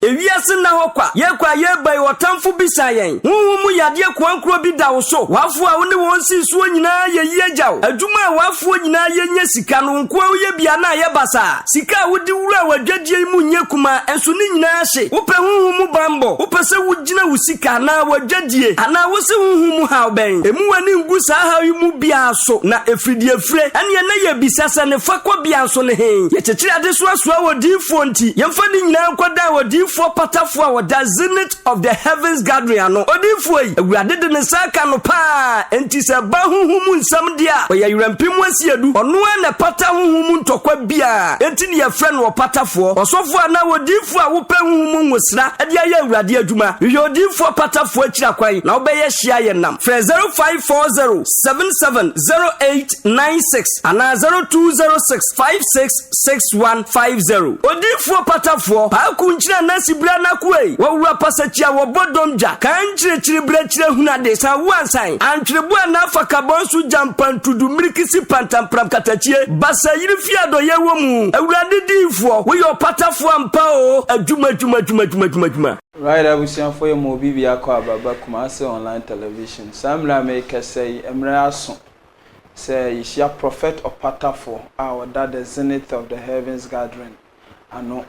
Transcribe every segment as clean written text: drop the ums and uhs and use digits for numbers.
ewiase na hokwa yekwa yebai wotamfo bisa yen huhumu yade kwankro bi da wo so wafo a woni won sisuo nyina ye agyaw adwuma wafo nyina ye sika no nko ye bia na ye basa sika wodi wura wadwadie mu nye kuma enso ni nyina hye wope huhumu bambo wope se wugina wusika na wadwadie ana wo se huhumu ha ben emu wani ngu sa ha mu bia so na efridie fre ene na ye bisasa ne fakwa bia so ne he ye chechire ade so aso wodifo nti yemfa ni nyina nkoda wodifo patafo a woda zenith of the heavens gathering ano odifo yi awurade de ne saka no pa enti se ba huhumu nsam dia we ye rampim asiedu ono na pata huhumu ntokwa bia enti ne ye fre no patafo osofo na wodifo a wopa huhumu nwosra ade aye awurade adwuma ye odifo patafo akira kwai na obeye hia ye nam fre 0540770896 ana 0206566150 odifo patafo pa kunchira na sibra na kwai wawura pasachia wobodomja kanchire brechire hunade sa wansan antrebu na fakabonsu jampantudu mirikisi pantampram katachie basa yirifiado yewomu awurade difo we yo patafo ampa o adwuma. Right, I was saying for your movie, I call Baba Kumasi online television. Samla make say, Emrason say, is your prophet or patafo, our that the zenith of the heavens gathering. I know.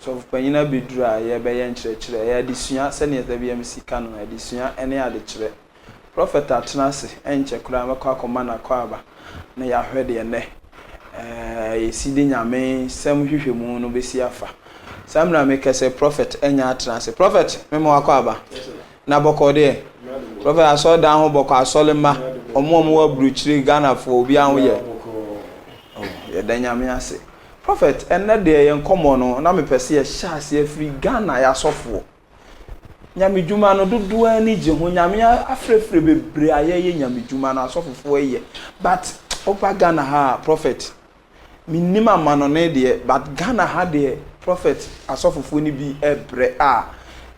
So, Payina be dry, ye by church, ye disuya, send ye the BMC canon, ye disuya, any other church. Prophet Atnasi, enche Kurama Kwamana Kwaba, na ya heard ye ne. Ye see the Yame, some Humu no be siafa. Samra make say prophet enya atranse prophet memo akwaba na boko de prophet aso dan ho boko asolema omo wa bruchiri Ghana for obi an ye ye danya me ase prophet enne de ye nkomo no na me pese ye hyase afri Ghana ya sofo nyame djuma no dodo ani je ho nyame afrefre bebre ayeye nyame djuma no asofofo ye but opa Ghana ha prophet minima manone de but Ghana ha de prophet asofofo ni bi ebre a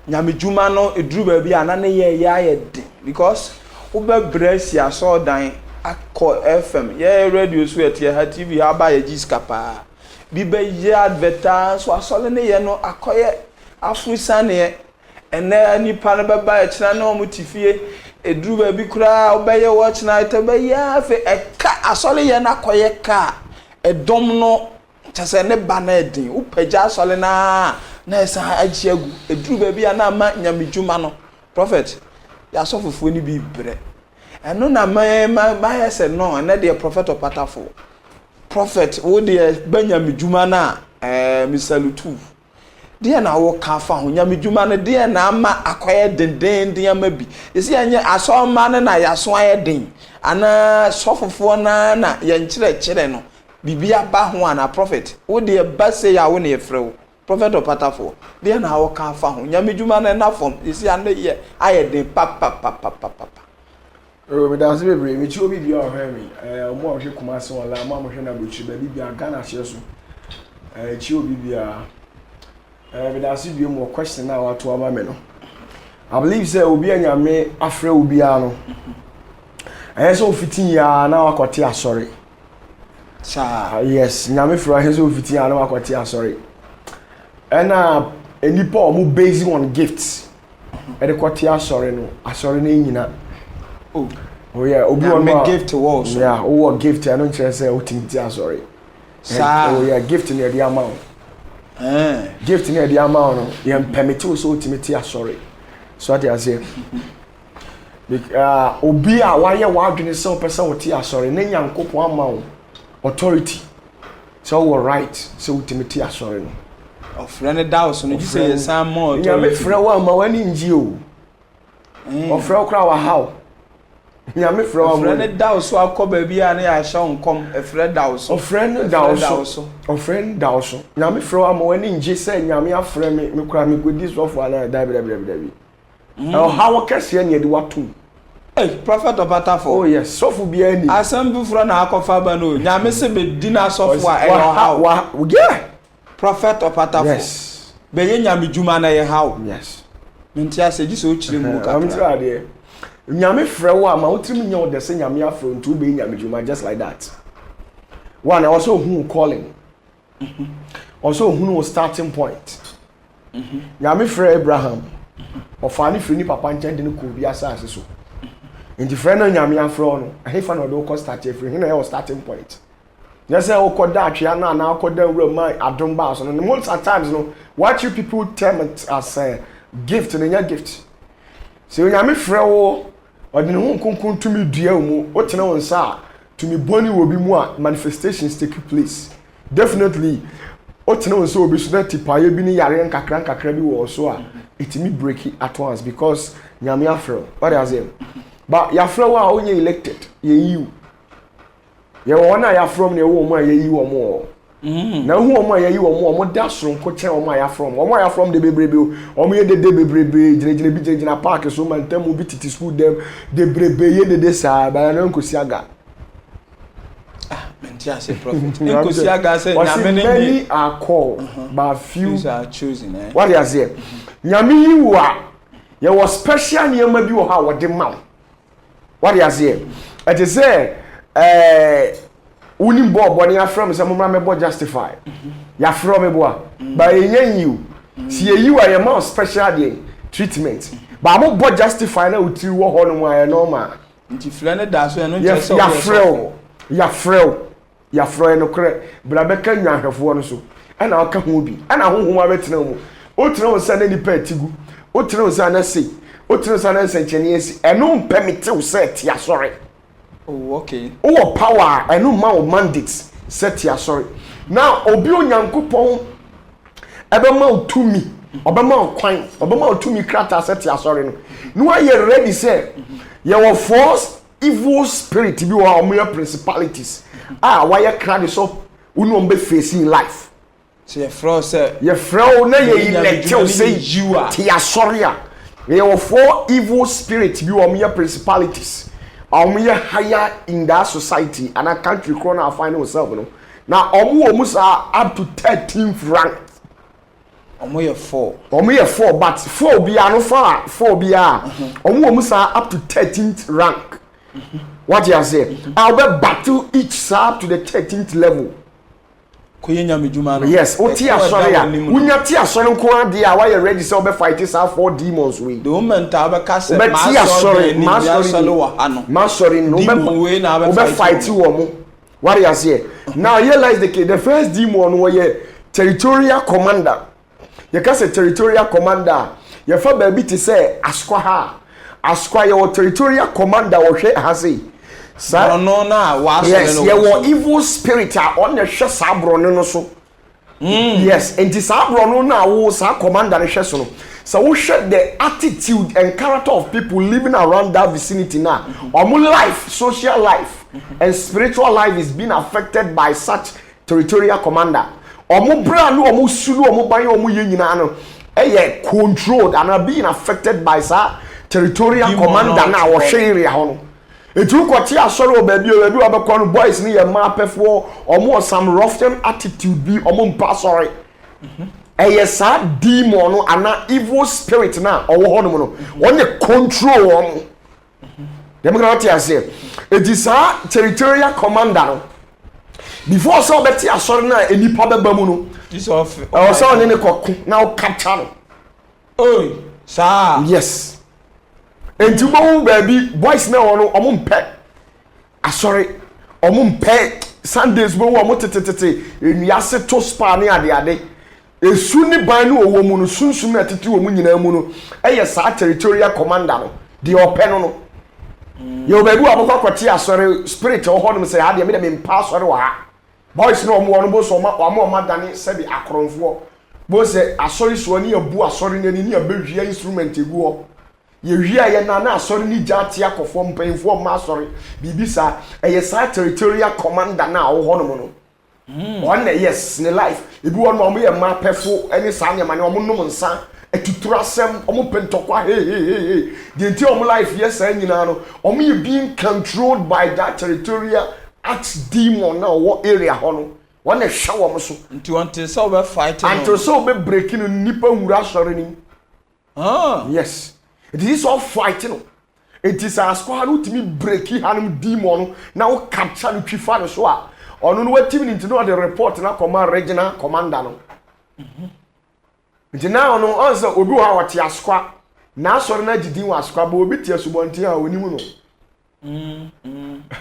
nyame djuma no eduru ba bi ana ne ye because obebre si aso dan akọ FM ye radio so etie ha TV ha ba ye jiskapa bi be ye advertise so asole ne ye no akoye afrusan ye ene nipa no beba e kira na omutifie eduru ba bi kura obeye watch night be ya fe eka asole ye na akoye ka edom no chase ne banedin upeja asole na esa agiagu eduru ba bi ana ma nyame djuma no prophet ya sofofo ni bi bre eno na ma yese no na de prophet opatafo prophet wo de banyame djuma na misalutu de na wo ka fa ho nyame djuma no de na ama akoye denden ama bi esi anye aso ma na yaso aye den ana sofofo na ye nkire no bibia ba ho ana prophet wo de ba se ya wo na ye frewo prophet opatafo de na wo ka fa ho nyame djuma na fom esi ane ye aye den papa me da se bebre me chi obi bia o hwe mo a hwe Kumasi wala mo hwe na bochi ba bibia Ghana hye so chi obi bia me da se bia mo question na wato ama me no I believe say obi anyame afre obi a no so fitin ya na wakote asori cha yes nyame fra so fitin ya na wakote asori na enipa o mo basing on gifts e de kote asori no nyina. Oh yeah, obi on my gift to also. Yeah, oh gift I don't say otimiti sorry. Oh yeah, gift near the amount. Gift near the amount no. You permit so otimiti sorry. So what I say. Obi a why wadwene say person oti sorry. Na Nyankopon ama authority. So we right. So otimiti sorry no. Of friend down so you say some more. Yeah, me friend wa ma wani nji o. Of friend kra wa how. Nyame from friend daw so akoba bia na ya hye onkom e friend daw so friend daw so nyame from am wani nje say nyame afre me kura me godi so for ala da bi how kase na de watum prophet opatafo oh yes so for bia ni asem fro na akofa ba no nyame se be di na so for how yeah prophet opatafo yes be ye nyame djuma na ye how yes mentia se ji so chire mu ka am try there nyame frewo ama utrim nya de se nyame afro ntu be nyame djuma just like that one also who calling also who starting point nyame frɛ Abraham ɔfa ne firi ni papa nkyɛn de ne kɔ bi asase so nti frɛ no nyame afrɛ no ahefa na ɔde kɔ start frɛ hina yɛ starting point yes I will da atwea na na akɔda wura ma adom ba so no most at times no what you people term it as a gift and a gift so nyame frɛ wo ɔde ne ho nkonkon tumi dua mu wotena wo nsa to me boni will be more manifestations take place definitely wotena wo nsa obi so na tipaye bi ni yare nkakra bi wo so a it me break it at once because nyame afrɛ what does it but ya frɛ wo a onye elected ye you ye wona ya from ne wo mo a ye yi wo mo na hu wo mo a ye yi wo mo da soronko kyerɛ wo mo a ya from de bebrebe o mo ye de bebrebe gyina park so man tamu bi titi school dem de bebrebe ye de sa ba na nkosi aga mentia say prophet nkosi aga say nyame ne many are called but few are chosen what you say nyame yi wo a ye was special niema bi wo ha wo de ma what you say it is say unim bo ne afrɛ me sɛ mo me bo justify ya frɛ me bo a ba yenyen you si ye you are more special day treatment ba mo bo justify na utiri wo ho no mo aye normal nti frɛ ne da so no nche so ya frɛ no kre bra be ka nwanhwɛfo no so ana aka ho bi ana honhom abetena mu o tena wo sɛ na nipa atigu o tena wo sɛ na sei o tena wo sɛ na nsankyene asi ɛno mpɛmite wo sɛ ti asɔre. Oh, okay. Oh, power and no man mandates set ya sorry. Now, obi onyankopon ebema to me, obema kwan, obema to me krata set ya sorry no. No are you ready say your force evil spirit bi wa omo principalities. Why you cry so unu be facing life. So your fro say your fro na ye elect say you are. Ti ya sorry a. Your four evil spirit bi wa omo principalities. We are higher in that society and a country corner find ourselves no now almost are up to 13th rank almost 4 but 4 be no far 4 be almost are up to 13th rank what you say I'll be battle each side to the 13th level yes otia sorry unya tia sorry nko ade a why you ready say obe fight this 4 demons we the moment aba kase ma sorry no obe fight wo mo what you say now realize the first demon was territorial commander you can say territorial commander you fa ba bi to say askwa your territorial commander wo hwe ha say no na was yes ye were evil spirit on the hwe sabro no so yes and this sabro no na wo sa commander ne hwe so no so wo hwe the attitude and character of people living around that vicinity now life social life and spiritual life is being affected by such territorial commander bra no sulu ban ye nyina no controlled and are being affected by sa territorial commander na wo hwe area ho no etu kwati asoro baabi obekọ no boys ni ye ma pefo some ruffian attitude bi mpa sorry sa demon no ana evil spirit na owo ho no no control won dem gonna tell say it is a territorial commander no before so beti asoro na enipa beba mu no this of so ne koku na o capture no oh sa yes enti bo baby boys na wono omumpe asori omumpe Sundays bo wo motetete enuase to spa ne ade esu ni ban no wo mu no sunsun na tete wo mu nyina mu no sa territorial commander no de open no yo baby abokwa kwati asori spirit wo hono say ade me de me mpa asori wa ha boys no omo bo so ma dane sebi akronfo bo se asori so ni abu asori ni ni abehwia instrument egu ho ye hwia ye na asori ni jati akofo mpanfo ma asori bibisa sa territorial commander na wo hono mo no one yes ne life ebi won mo ye ma pefo eni sa nyama ne omo num nsa etuturasem omo pentokwa hey the entire omo life yes anyina no omo ye being controlled by that territorial demon na wo area hono one show omo so nti wonte so be fighting until so be breaking nipa hura asori ni yes it is all fighting. It is a squad who me breaking hanum demon now capture the twifa no so a ono no wati into know the report na command regional commander no nti now no onso obi wa wote askwa na asori na gidin wa askwa bo obi tie subontin a onimu no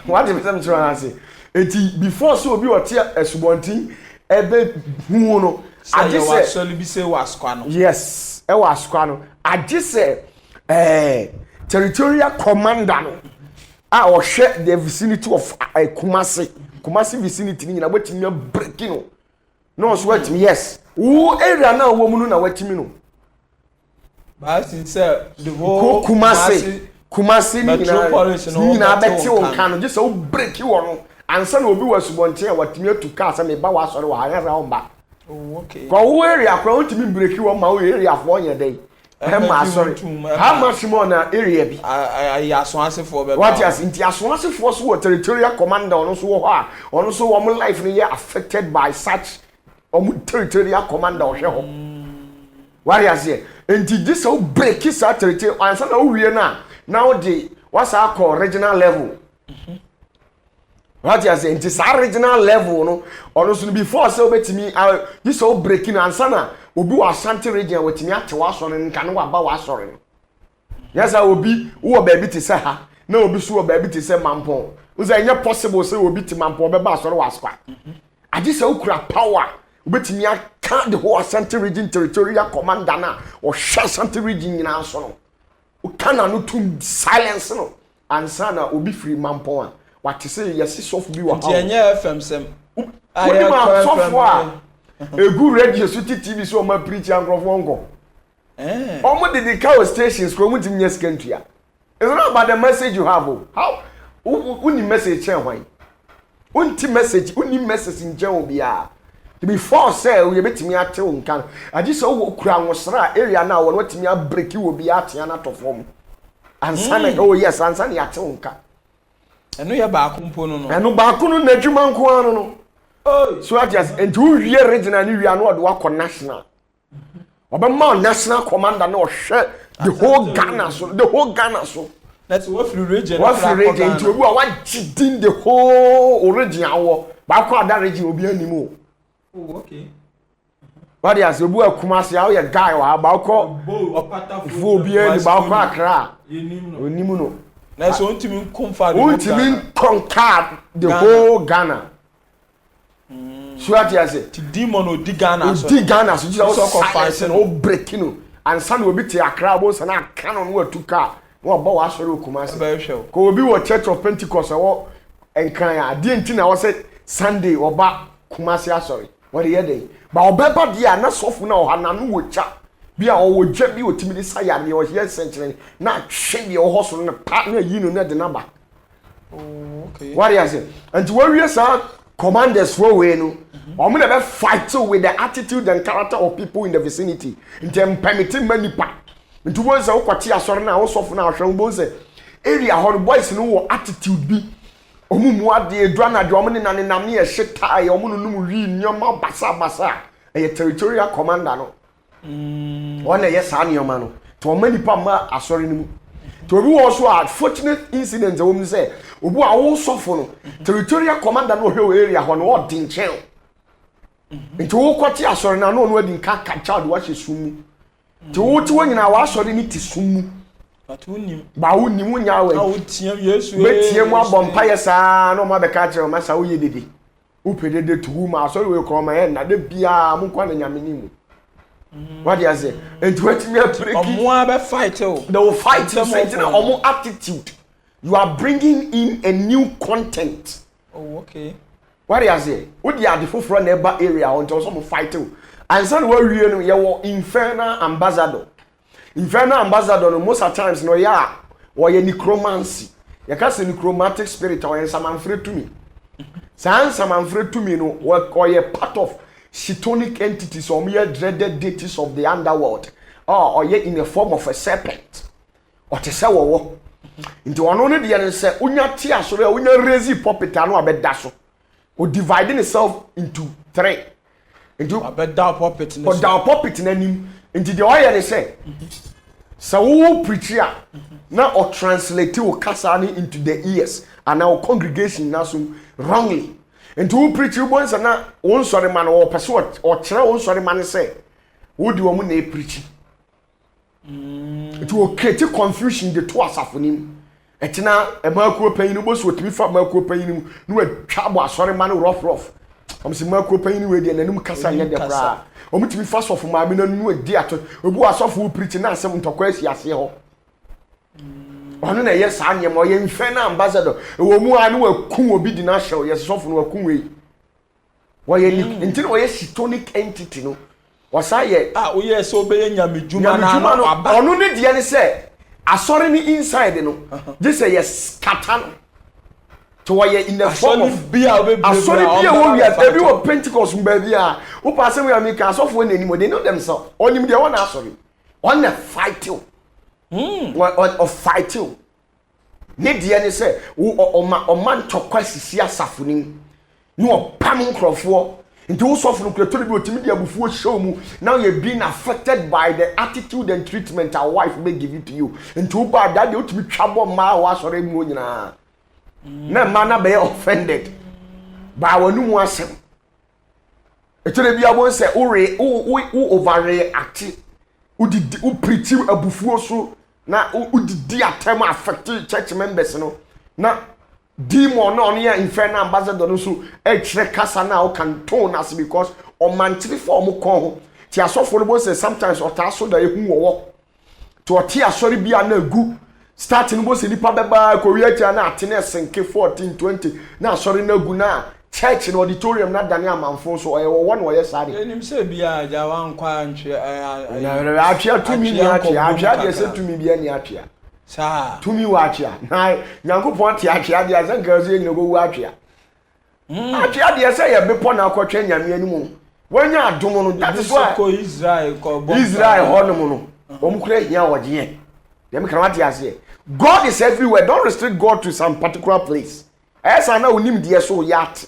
what the person trying to say eti before so obi wote asubontin ebe hu no age se soli bi se wa askwa no yes e wa askwa no age se territorial commander no a o hwe the vicinity of Kumasi vicinity ni na wetimi break no so wetimi yes wo area na wo mu no na wetimi no but since the whole Kumasi ni na beti o kan no just o break wo no ansa na obi wasubonte a watimi atuka asa me ba wa sori wa hanya ra omba okay kwa wo area kwa wotimi break wo ma wo area fo nya dey ma sorry how much more na area bi asonasefo be what is inti asonasefo so territorial commander ono so ho a ono so wo life ni ye affected by such territorial commander o hwe ho what is here inti this so break this territory answer na wie na now the what's our call regional level what is inti sa regional level no ono so before say obetimi this so breaking answer na obi wa Ashanti region wetimi ate wa so nka no wa ba wa so no yes obi wo baabi te se ha na obi so wo baabi te se Mampon uza enye possible say obi te Mampon be ba so wa spa agi se ukura power obetimi aka the whole Ashanti region territorial commander na o hwa Ashanti region nyina so no o kana no to silence no ansa na obi free Mampon a what say yes soft bi wa ha enye FM sem aya soft a good radio city TV so ma preach and crofo omo did the cow stations from which near country. It's not about the message you have. How uni message chen hwan? Unti message in chen bia. Before say we betimi ate nkan. Agi so wo kura nwosra area na wo wetimi a break wo bia ate na to form. Ansana oh yes ansana ate nka. Eno ye ba akompo no no. Eno ba akunu na adwuma nko ano no. Oh, so I just and to hear regional we are not work on national. Obama national commander no share the whole Ghana so that's what free region to we want chidin the whole original war ba kwa that region obi animu. Oh okay. What is obu Kumasi how your guy wa ba kwa fu obi ani ba kwa Accra onimu no na so untimi konfa the whole Ghana. So what you say? To demon or Ghana so just silence and all breaking and son will be to Accra boss and I cannot work to car. What about was for Kumasi? Ko be what Church of Pentecost or and Kaya didn't think I was said Sunday or back Kumasi sorry. What the day? But Obeba dia na sofu na ohana no wocha. Bia o woja bi otimi de saya me o here century na hwe de o hustle na partner yi no na de number. Oh okay. What you say? And to where sir commanders for we no omo na be fight with the attitude and character of people in the vicinity in them permitting manipa nti won say ukwati asori na wosofu na ahwe bo say area hor boys no wo attitude bi omumu ade edura na de omo ne na nam ne ye hita ye omo no num wi nyoma basa e territorial commander no ona ye sa nyoma no to manipa ma asori ni mu to bi wo so a fortunate incident wo mu say obu a wo sofu no territorial commander no hwe area hor no o din chen nti wo kwati asori na no adi nka child wa hye sumu nti wo ti wonyina wa asori ni ti sumu atunim ba wonim wonya wa a wotiam yesu betie mu abompa yesa no ma be ka kire ma sa wo ye dede wo pedede to wu ma asori we ko ma ye na de bia mu kwa na nyameni mu what do you say nti wati me break omo be fight o they will fight you saying na omo attitude you are bringing in a new content. Oh okay. What do you say? What the foforo neighbor area until some fight you. And so we we no ye wo infernal ambassador. Infernal ambassador no most of times no ya or ye necromancy. You can say necromantic spirit or samanfre to me. Samanfre to me no or ye part of chthonic entities or mere dreaded deities of the underworld. Or ye in the form of a serpent. Or to say wo. Into one only the say unya ti asore unya raise puppet anu abeda so. Or dividing itself into three. Into abeda puppet or down puppet nanim into the oil say. So who preacher now or translate or kasani into the ears and our congregation now so wrongly. Into who preach you once and now one sorry man or person or try one sorry man say wo di wo mu na preach it will create confusion the two asafonim etina emakuo panyin bo so otimi fa makuo panyin no atwa bo asore ma no rough si makuo panyin we de nanum kasa nya de bra omutimi fa sofo ma me nanu adi ato obu asofo preach na asem ntokwa asi ase ho ono na yes anyem o ye mfe na ambassador wo mu anu wakun obi di na hyew yes sofo no wakun we wo ye ntino wo ye chthonic entity no wasaye o ye so be nyamedjuma na aba ono ne de ne se asori ni inside no this say yes katan to wo ye in the form of bia asori bia wo wi ebi wo Pentecost mba bia wo pass we America asofo na animo they know themselves onim de wona asori on the fight you on fight you ne de ne se wo o ntokwa sisi asafonim no opam nkrofo nti wo sofo no kretori bi otimi de abufuo show mu now you being affected by the attitude and treatment our wife may give it to you nti wo ba that dey otimi twabo ma wa asore mu onyina na ma na be offended ba wonu mu asem etere bi abo se wo overreact wo preach abufuo so na wo didi atem affect church members no na demon no ya infernal ambassador no so e kire kasa na o kan tone as because o mantri for mo kon ho ti asofo no bo say sometimes o ta so da ehu wo to o ti asori bia na gu starting bo say nipa beba ko wi atia na atene senke 14 20 na asori na gu na church no auditorium na dane amanfo so o wo no ye sare enim se bia ja wan kwa ntwe atwa tumi ni atwa de se tumi bia ni atwa sa tumi wa atwa na Nyankopon ti atwa de azanka so yin go wu atwa atwa de se ye bepo na akotwa nyame animu wanya adom no that is why ko Israel hono no omkura hia woje dem kan wate ase God is everywhere. Don't restrict God to some particular place esa na onim de so yat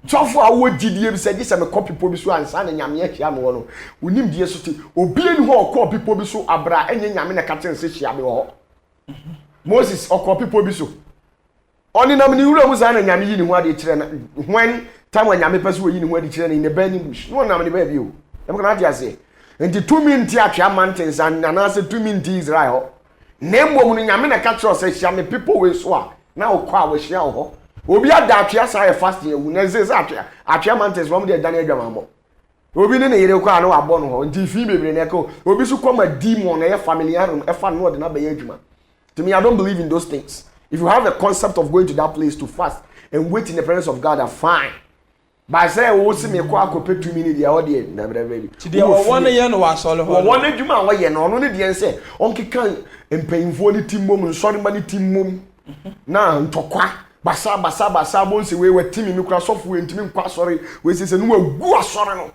Tofo awo gidie bi se di se me copy po bi so ansa na nyame ahia me wo no onim die so ti obi eni ho copy po bi so abra enye nyame na katen se hia me wo Moses copy po bi so oni nam ni wura mu sa na nyame yi ni ho ade kire na when time nyame pese wo yi ni ho ade kire na in the burning bush no nam ni ba bi o dem kana ade ase enti 2 minutes atwa mountains and na se 2 minutes Israel nembo mu nyame na ka kire se hia me people we so a na wo kwa wo hia wo obi ada atwa sa ye fasting ewu na ze atwa mountains from the Daniel Dwamambo obi ne yere kwa na wabo no ho nti fi bebre na ko obi su koma demon na ye familiar e fa no de na be adwuma. To me, I don't believe in those things. If you have a concept of going to that place to fast and wait in the presence of God, fine. But I say, "Oh, see me kwa ko pe 2 minutes the audience na baby." Today, one year no wasolo. One adwuma wa ye no no ne de say, "Onke kan empanyimfo ni timmom, nsori ma ni timmom." Na ntokwa basa bo nse we timi mi kura sofo we ntimi nkwa sori we sese no agu asori no.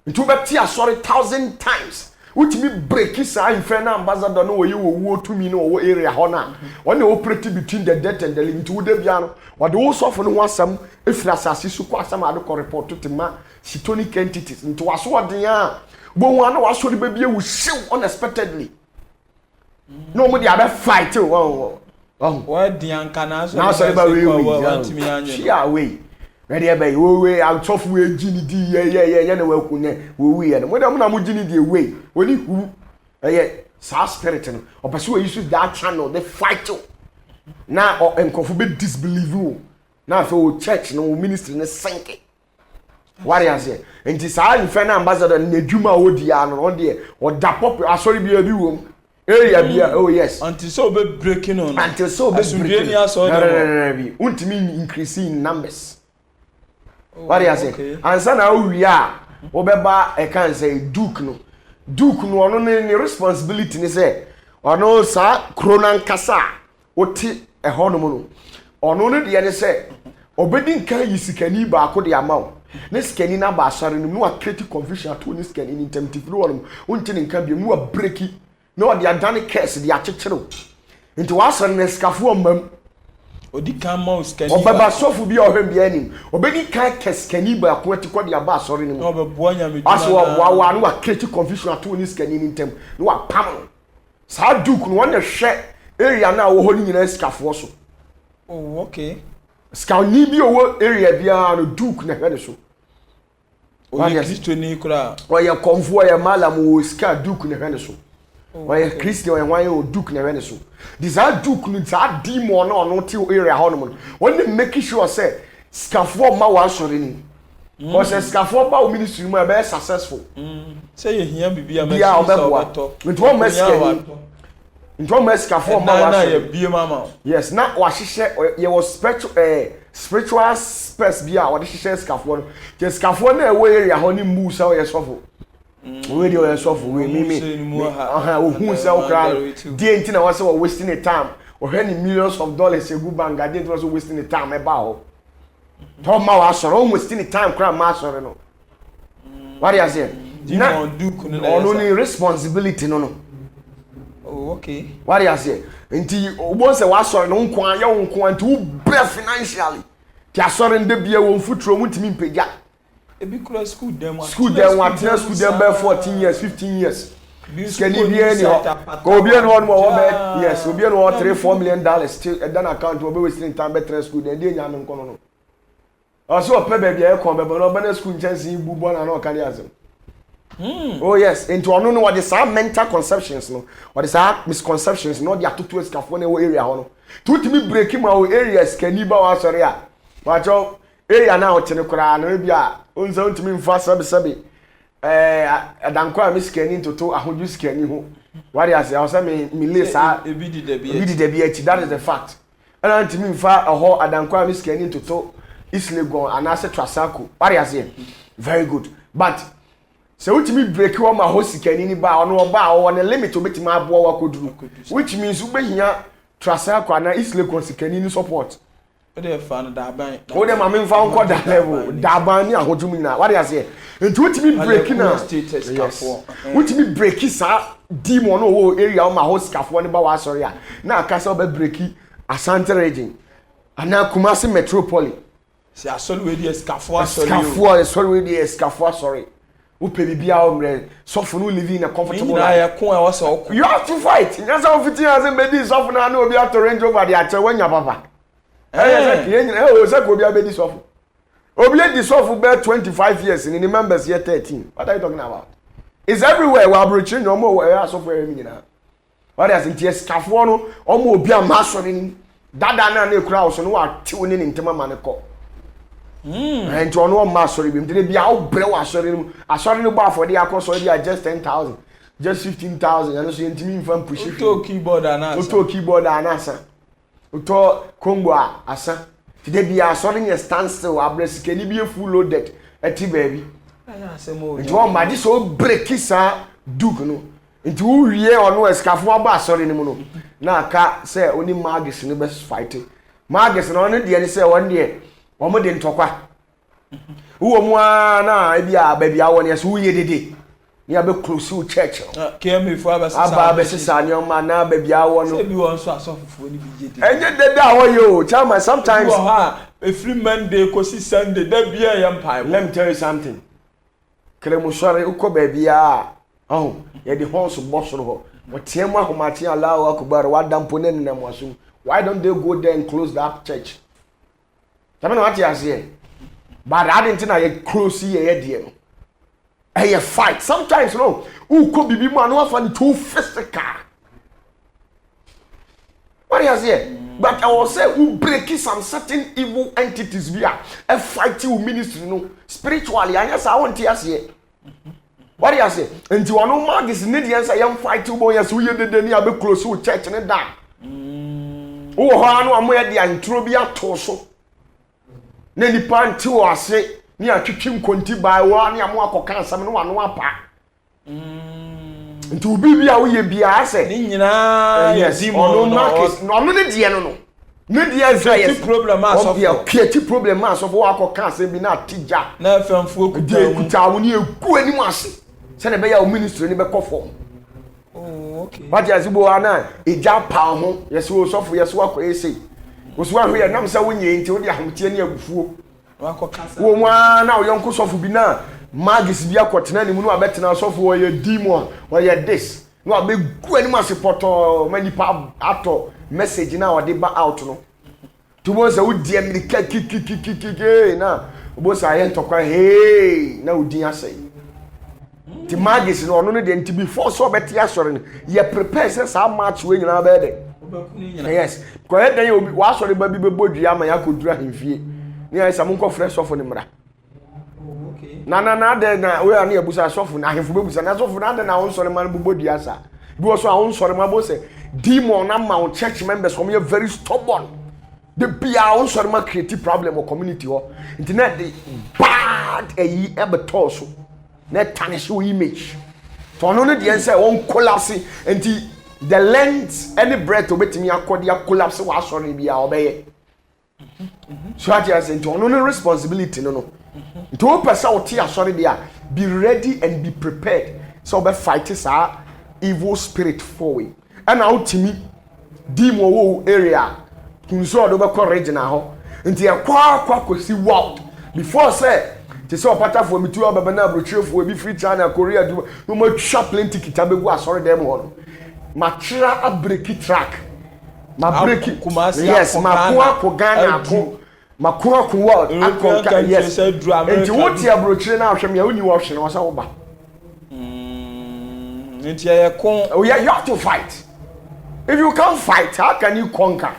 Ntu be ti asori 1000 times. Utimi break isa infernal ambassador no we wo tumi no wo area ho na one operate between the death and the living to de bia no what wo sofo no wasam efira asase su ko asam ade ko report to ma chthonic entities nti waso oden a bo hu na waso de ba bia wo shiw unexpectedly no mo dia be fight wo dian kana so na so ba we ntimi anya ya we ready ebe we out we gini di ye na wa kunye we ye no mo na mo gini di we oni hu sa spirit no opeso we use that channel they fight you na enkofu be disbelieve you na fe o church no ministry ne sink what you say enti sa infernal ambassador na dwuma wo dia no on de o da pop asori bia bi wo area bia oh yes until so be breaking on until so be breaking untimi increase in numbers. What you say? Ansa na wi a obeba e kan say duke no ono ne responsibility ni say ono sa kronan kasa oti e hono no ono ne de ne say obedi nkan yisikani ba ko de amaw ne skani na ba asare no no create confusion to ne skani ni temtifro wono unti ne nkan bi no breaki no de adane curse de achechero nti wasare ne skafo mam odi kan mouse kan obaba sofu bi ohwem bi anim obedi kan keskani ba ko atikọ de aba asori ni mo obebo anya me aso wa no wa create confusion ato ni skani ni ntem no wa pam sa duke no won hwe area na wo ho ni nyina skafo so oh okay skani bi owo area bia no duke na hwe de so Oye Kristo ni kura. Oye konfu oye malam o ska duke ne hwene so. Oye Kristo oye hwan o duke ne hwene so. This are duke no za demon no ti area ho no mo. When make sure say skafo ma wa sori ni. Because skafo ba o ministry mu e be successful. Say ye hia bibia ma shi so beto. Nti o maskani. Nti o maskafo ma wa sori. Na ye bie mama. Yes, na wa hihye ye was spiritual space bia wa de hihye skafo no. Je skafo na e we area ho ni mu sa o ye sofo. We dey o ye sofo we me. Aha, o hu sa o kra. Die nti na wa say we wasting the time. O hwe ni millions of dollars e gu banga dey nti was wasting the time e ba ho. Tom ma wa soro almost the time kra ma soro no. What you say? Na do kunu na. Only responsibility no. Oh, okay. What you say? Nti obo se wa soro no nko an ye nko an ti bre financially. Ti asoro nde bia wo mfutro mutimi mpagya. Ebi kura school dem wa. School dem wa tena school dem be 14 years, 15 years. Can you be any go be one more be yes, go be no $3-4 million still dan account we be wasting time be tena school dem dey nyame nko no. Also pe baby e kon be no be na school chance bu bo na no carry azem. Oh yes, into ono no what is our mental conceptions no. What is our misconceptions no dia tutu escafo na area ho no. Tutimi break ma o areas kani ba wa sori a. Wa cho area na o tene kura na bia onza ntimi mfa sabe adanko a miskani ntoto ahodu skani ho. What you say? I say me list ebi di da bi that is the fact. And ntimi mfa ho adanko a miskani ntoto Islegon and as a Trasaco. What you say? Very good. But so which me break one my host can any bar no bar on a limit to make my boy could do. Which means we here Trasaco and Islegon can any support. But they found that bank. Oh, them I mean found quite that level. Dabani and what you mean now? What you say? And which me breaking now? Which me breaking sir demon no area on my host scaff one about sorry. Now castle be breaking Asante region. And now Kumasi Metropolis. Si asori we di escafo sorry di escafo sorry. Who pay bibia omre sofo no living in a comfortable life. Na kon e was okun. You have to fight. Nyasa o fitin as be di sofo na obi ato range over the ache wanya papa. O say ko obi abedi sofo. Obi di sofo be 25 years in the members here 13. What are you talking about? It's everywhere. We are breaching no more we are sofo emi nyina. What is it escafo no omo obi amasori ni. Dada na na kura so no wa ti woni ni ntema ma ne ko. And to no ma sorry bim dey bia wo bre wa sorry no ba for dey akoso dey just 10,000 just 15,000 and so ntimi mfam push it to keyboard anasa to combo asa dey bia sorry ne stand still abresi keni bi full loaded eti baby nti wo ma di so break sa duke no nti wo wie ono escafo ba sorry ne mu no na aka say oni magis ne be fight magis no ne dey ne say one dey omo de ntokwa wo mu na e bia ba bia won yes wo ye dede ni abe close wo church kemi fo abesisa ni o ma na ba bia won no se bi won so asofofo ni bi dede enye dede awo yo chama sometimes every Monday kosi Sunday da bia ya mpai. Let me tell you something kremu sore uko ba bia oh ye de honso boss no ho wotiemu ahomati Allahu akbar wadampo ne ne namwaso. Why don't they go there and close that church? Tell me what you say. But I didn't know you close here, dear. Hey, a fight. Sometimes, no. Who could be man who find too physical? What do you say? But I will say, who break some certain evil entities via a fighting ministry, no. Spiritually, I guess I want to say. What do you say? And you are no mag is Indians. I am fighting boys who you did near be close to church and that. Oh, I know I'm where the antrobia torso. Na nipa nti wo ase ni atwetwem konti bai wo ne amo akoka ansam no wano apa nti obi bia wo ye bia ase ni nyina yes ono market no no ne die no ne die yes problem aso for create problem aso for akoka ansam bi na tija na famfo kuta wo ni egu anim ase se ne be ya o ministry ni be kofo okay what ya zibo ana eja pa ho yes wo sofo yes wo akoyese Oswa hwe nam sa wonye nti wodi ahomtie ne agufuo wakokasa wo mwa na oyonko sofo bi na magis bi akotena ne mu no abetena sofo wo ye demon wo ye this no abegu anim asepoto manipa ato message na wo de ba out no to mo say wodi america kikikikike na obo sa ye ntokwa hey na odin asai ti magis no no de nti before so beti asore no ye prepare say sa match we nyina ba de yes ko e dan ye obi wa asore ba bi bebodua ama ya kodura hemfie ni ai sa monko fresh of ni mra na de na we ani ebusa sofo na ahemfo bebusa na sofo na de na won sore man bebodua sa bi wo so awon sore ma bo say demon na ma church members come here very stubborn. The bia on sort of creative problem or community or internet the bad a ye ever torso net tarnish your image. For none of the answer won't collapse and the length any breath of it me accordia collapse was sorry be obey. So I say to no responsibility no. To person tia sorry there be ready and be prepared. So be fighters are evil spirit forward. And out to me demon area. Kunso do be ko regional ho nti e kwa kosi world before say ti say opata for mitu obebe na abrochefo bi free China Korea do no ma twa plenty kitabegu asore dem ho no ma tira abreki track ma breki yes ma ko Ghana ko ma ko world akonka yes nti wo ti abrochire na ahwem ya oni wo hwe na wasa wo ba nti ya kon you have to fight. If you can't fight, how can you conquer?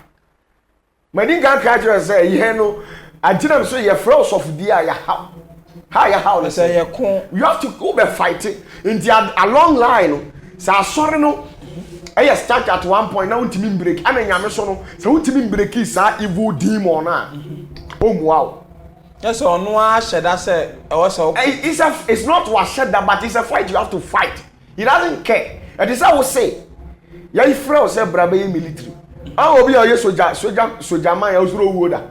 Madinga catcher say, you know, I didn't say your frost of the eye. How say you have to go by fighting in the a long line. So sorry no. I start at one point now to me break. I mean, I'm so to me break is evil demon. Oh wow. Yes, or no, shed that say also. It's not what shed that, but it's a fight you have to fight. He doesn't care. And this I will say. Ya ifra o se brabe military. Ah obi o ye soja man ya osuro wo da.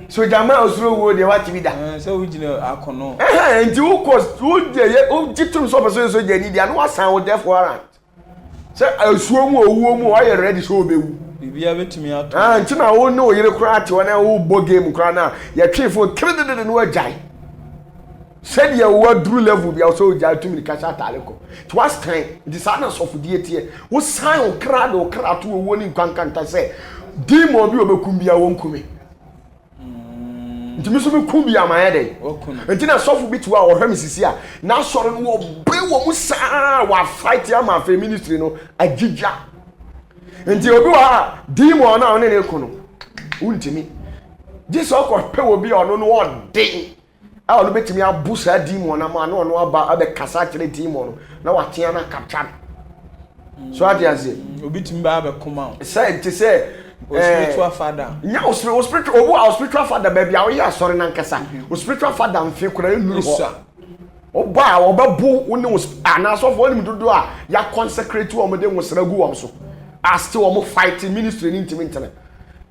Soja man osuro wo de what bi da. So we gina akono. Nti wo cost wo je ye o jitum so person soja ni dia no asan wo there for warrant. Say asuo mu owuo mu o ye ready so obewu. Bibia betumi ato. Nti na wo no yire kra ate wo na wo bo game kra na ye twefo kredede no ajai. Said you were through level be also to me catch ataleko. Twas time the sadness of the etie wo sign o crowd o crowd to woni kwankanta say demon bi obekum won kumi. Ntimi so bekum bia ma yede. Enti na sofu bi to a o hwem sisi a na sore no bre wo mu sa wa fight ya ma fe ministry no agigya. Enti obi wa demon na one ne kono. Untimi. This okọ pe obi ono no odin. I will bet me a busa demon, a man no about a cassette demon. Now I can't capture. So I just say, you beat me by come out. Said to say, spiritual father. No, spiritual, oh, our spiritual father, baby, I sorry, Nankasa. Spiritual father, and feel could oh, bow, or babu, who knows, and as of one to do, ya consecrate to a modern was ragu also. As still almost fighting ministry in internet.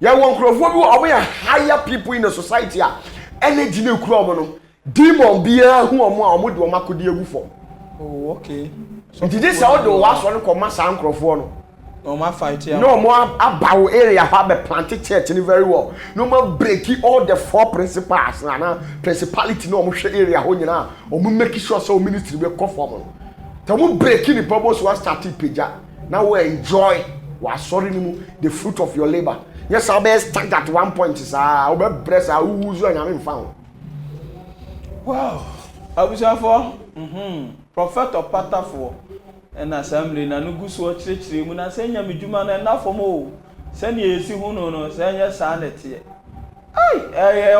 Ya won't grow away higher people in the society. Energy no kura no demon bia hu omo makodi egu fo. Oh okay. So did this how do was one come san krofo no. No ma fight here. No more about area have a planted church in very well. No more breaking all the four principles na principality no omo hwe area ho nyina omo make sure so ministry be conform. They won't breaking the purpose was starting page. Now we enjoy was sorry the fruit of your labor. Yes, I'll be stuck at one point. I'll be blessed. I will use you found. Wow. I was for prophet or patter for an assembly. And no good so church. When I say you man enough for more. Send you see who no send your sanity. Aye,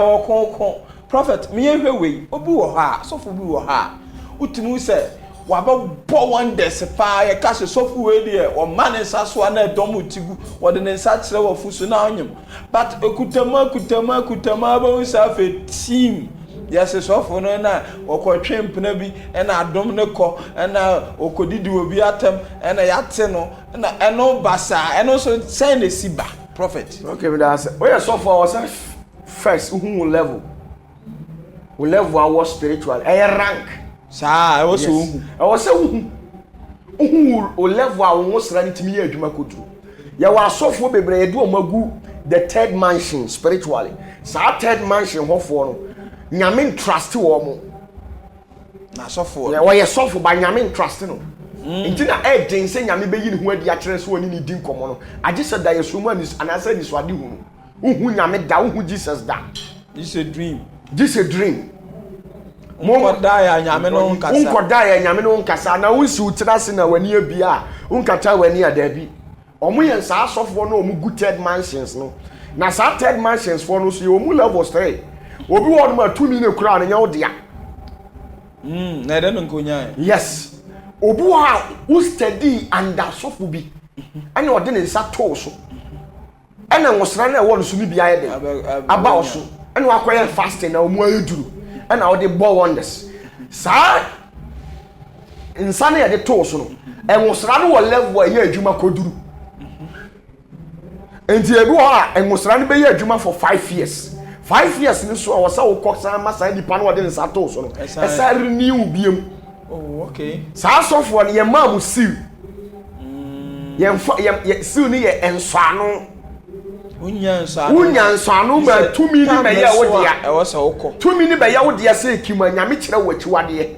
prophet, me away. Obu ha, so for you ha. Utimu said. Waba bo one desipa ya kashe sofu we dey o man nsa so na domu tigu wo de nsa kire wo fusu na onyem but ekutama ba unsa fe team yes sofu no na okotwe mpena bi na adom ne ko na okodidi obi atem na yate no na eno basa eno so say na siba prophet okay me that say we sofu our first who level our spiritual rank. Sa I was who level a won sra ntimi ya adwuma kotu ya wa asofo bebre edu omagu the third mansion spiritually sa third mansion hofo no nyame trust wo mo na asofo ya wa yesofo ba nyame trust no ntina edin se nyame beyi ne ho adi a kire so oni ni din komo no age se da yeso mu anasa ni so ade hu nyame da hu Jesus da it's a dream this a dream. Unkoda ya nyame no nkasa. Unkoda ya nyame no nkasa na wonsi utirase na wani abia unkata wani adabi. Omo yen sa asofo no omu good third mansions no. Na sa third mansions for no so omu levels 3. Obi won ma 2 million kura na nya odea. Na de no nkonya. Yes. Obi wa who study and asofo bi. Ana ode ne nsa to so. Ana ngosra na e won so ni bia ye de. Aba oso. Ana wakoye fasting na omu ayeduru. And how they bore wonders. Sir, in Sunday at the toast, and was run what level where you Juma could do. And the and was run by your Juma for 5 years. 5 years in so I was so cox and massa the pan what in Satoso. As I renew beam. Oh, okay. Sass off one your mom will see. Soon here and Sano. Unyansano ba 2 minutes be ya wo dia e wo se woko 2 minutes be ya wo dia se kima nyame kire wo chiwade.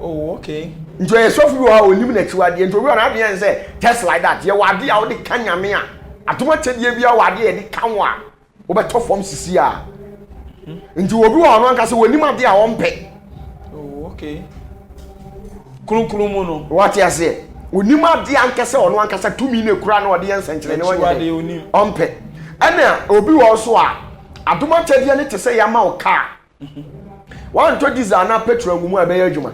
Oh, okay. Njo ye sofu wo ha onim na chiwade njo we na de say test like that ye wade a wo de kan nyame a atoma chedie bia wade ye de kan wo a wo be to form sisi a njo obi wo no anka se wonim ade a wo mpe. Oh, okay. Kurukuru mu no what you say wonim ade anka se ono anka se 2 minutes kura na wade ye nsenkyere ne wo ye ompe. Ana obi wo so a adoma chedie ne te say yama o car. One to diesel na petrol ngumu abe adwuma.